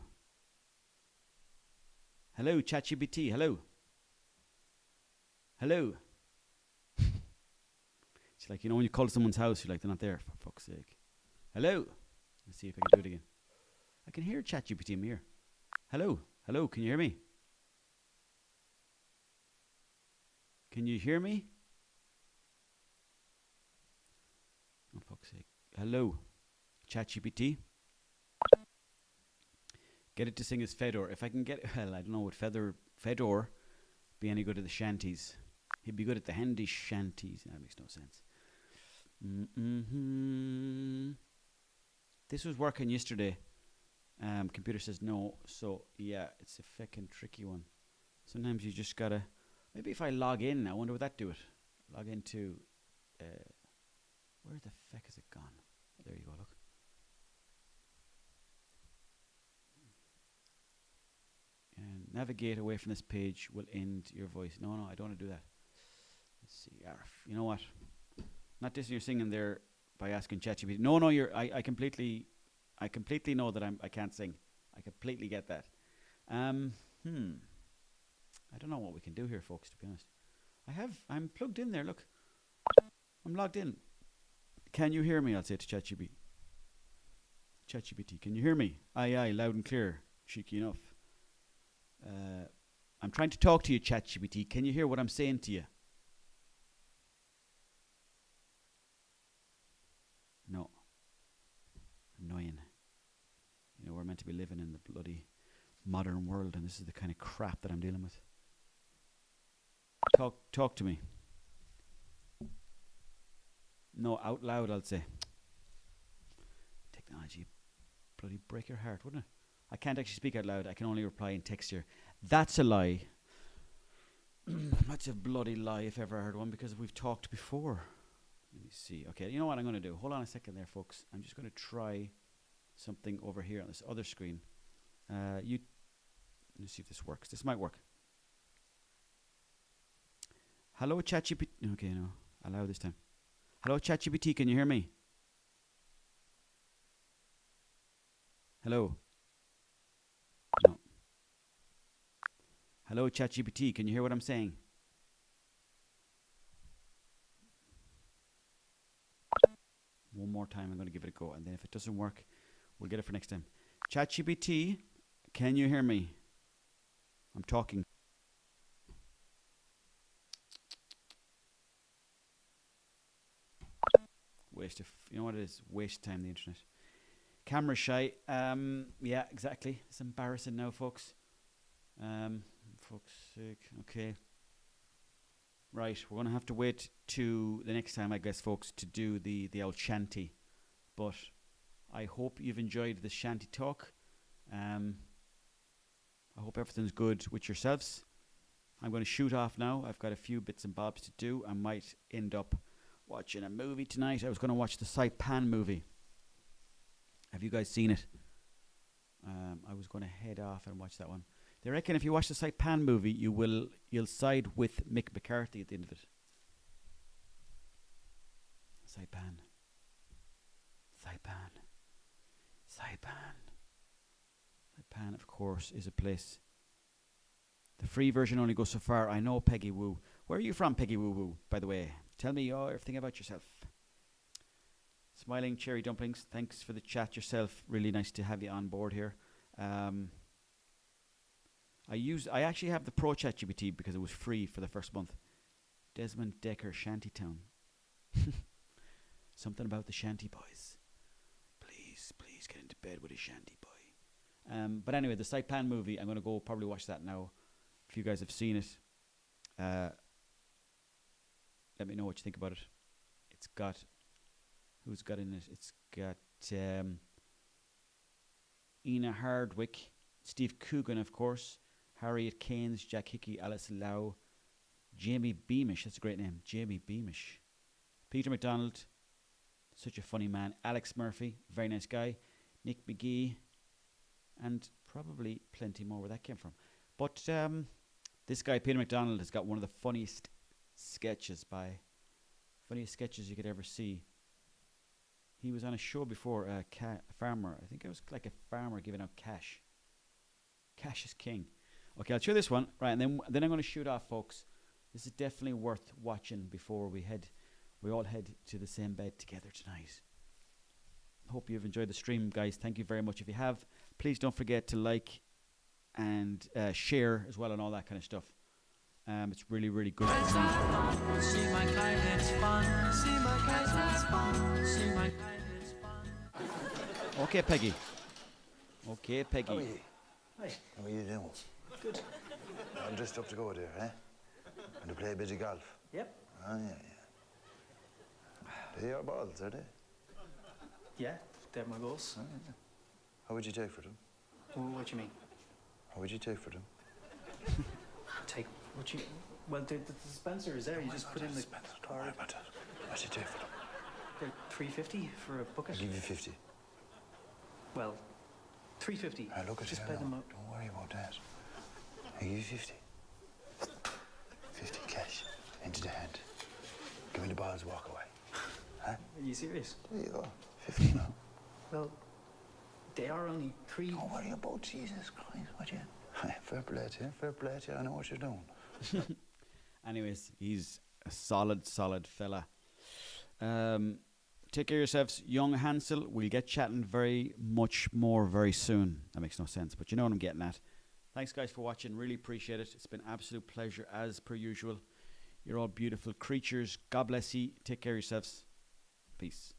Speaker 1: Hello, ChatGPT. Hello. Hello. It's like, when you call someone's house, you're like, they're not there, for fuck's sake. Hello. Let's see if I can do it again. I can hear ChatGPT in my ear. Hello. Hello, can you hear me? Can you hear me? Oh, fuck's sake. Hello, ChatGPT. Get it to sing as Fedor. If I can get it, well, I don't know, would Fedor be any good at the shanties? He'd be good at the handy shanties. That makes no sense. Mm-hmm. This was working yesterday. Computer says no. So, yeah, it's a feckin' tricky one. Sometimes you just gotta... Maybe if I log in, I wonder would that do it. Log into... where the feck has it gone? There you go, look. And navigate away from this page will end your voice. No, I don't want to do that. Let's see. Arf. You know what? Not this you're singing there by asking ChatGPT. No, I completely know that I can't sing. I completely get that. I don't know what we can do here, folks, to be honest. I'm plugged in there, look. I'm logged in. Can you hear me? I'll say to ChatGPT. ChatGPT, can you hear me? Aye, loud and clear. Cheeky enough. I'm trying to talk to you, ChatGPT. Can you hear what I'm saying to you? No. Annoying. You know, we're meant to be living in the bloody modern world, and this is the kind of crap that I'm dealing with. Talk to me. No, out loud, I'll say. Technology bloody break your heart, wouldn't it? I can't actually speak out loud. I can only reply in text here. That's a lie. That's a bloody lie if ever I heard one, because we've talked before. Let me see. Okay, you know what I'm going to do? Hold on a second there, folks. I'm just going to try something over here on this other screen. Let's see if this works. This might work. Hello, ChatGPT. Okay, no. Allow this time. Hello, ChatGPT. Can you hear me? Hello. No. Hello, ChatGPT. Can you hear what I'm saying? One more time. I'm going to give it a go. And then if it doesn't work, we'll get it for next time. ChatGPT, can you hear me? I'm talking. You know what it is? Waste time, the internet. Camera shy. Yeah, exactly. It's embarrassing now, folks. Fuck's sake. Okay. Right, we're going to have to wait to the next time, I guess, folks, to do the old shanty. But I hope you've enjoyed the shanty talk. I hope everything's good with yourselves. I'm going to shoot off now. I've got a few bits and bobs to do. I might end up watching a movie tonight. I was going to watch the Saipan movie. Have you guys seen it? I was going to head off and watch that one. They reckon if you watch the Saipan movie, you'll side with Mick McCarthy at the end of it. Saipan, of course, is a place. The free version only goes so far. I know, Peggy Woo. Where are you from, Peggy Woo Woo, by the way? Tell me everything about yourself. Smiling Cherry Dumplings, thanks for the chat yourself. Really nice to have you on board here. I actually have the Pro ChatGPT because it was free for the first month. Desmond Decker, Shantytown. Something about the Shanty Boys. Please get into bed with a Shanty Boy. But anyway, the Saipan movie, I'm going to go probably watch that now. If you guys have seen it, let me know what you think about it. It's got... Who's got in it? It's got Ina Hardwick, Steve Coogan, of course, Harriet Keynes, Jack Hickey, Alice Lau, Jamie Beamish. That's a great name. Jamie Beamish. Peter McDonald, such a funny man. Alex Murphy, very nice guy. Nick McGee, and probably plenty more where that came from. But this guy, Peter McDonald, has got one of the funniest sketches you could ever see. He was on a show before, a farmer. I think it was like a farmer giving out cash. Cash is king. Okay, I'll show this one. Right, and then I'm going to shoot off, folks. This is definitely worth watching before we all head to the same bed together tonight. Hope you've enjoyed the stream, guys. Thank you very much. If you have, please don't forget to like and share as well and all that kind of stuff. It's really, really good.
Speaker 9: See my kite, it's fun. See my kite, it's fun. See my kite, it's fun.
Speaker 1: Okay, Peggy. Okay, Peggy.
Speaker 10: How are you? Hi. How are you doing? Good. I'm dressed up to go there, eh? And to play a bit of golf.
Speaker 7: Yep.
Speaker 10: Oh, yeah, yeah. They're your balls, are they?
Speaker 7: Yeah, they're my goals.
Speaker 10: Oh, yeah. How would you take for them?
Speaker 7: What do you mean?
Speaker 10: How would you take for them?
Speaker 7: Take what you... Well, the dispenser is there. You just put in the card.
Speaker 10: What'd you take for them?
Speaker 7: They're $3.50 for a bucket.
Speaker 10: I'll give you 50.
Speaker 7: Well, $3.50.
Speaker 10: Look at
Speaker 7: just
Speaker 10: you
Speaker 7: pay
Speaker 10: now.
Speaker 7: them out.
Speaker 10: Don't worry about that. I'll give you 50. 50 cash into the hand. Give me the balls, walk away. Huh?
Speaker 7: Are you serious?
Speaker 10: There you go. 50 now.
Speaker 7: Well, they are only $3.
Speaker 10: Don't worry about Jesus Christ, would you? Fair play to you, fair play to you. I know what you're doing.
Speaker 1: Anyways, he's a solid fella. Take care of yourselves, young Hansel. We'll get chatting very much more very soon. That makes no sense, but you know what I'm getting at. Thanks, guys, for watching. Really appreciate it. It's been an absolute pleasure, as per usual. You're all beautiful creatures. God bless you. Take care of yourselves. Peace.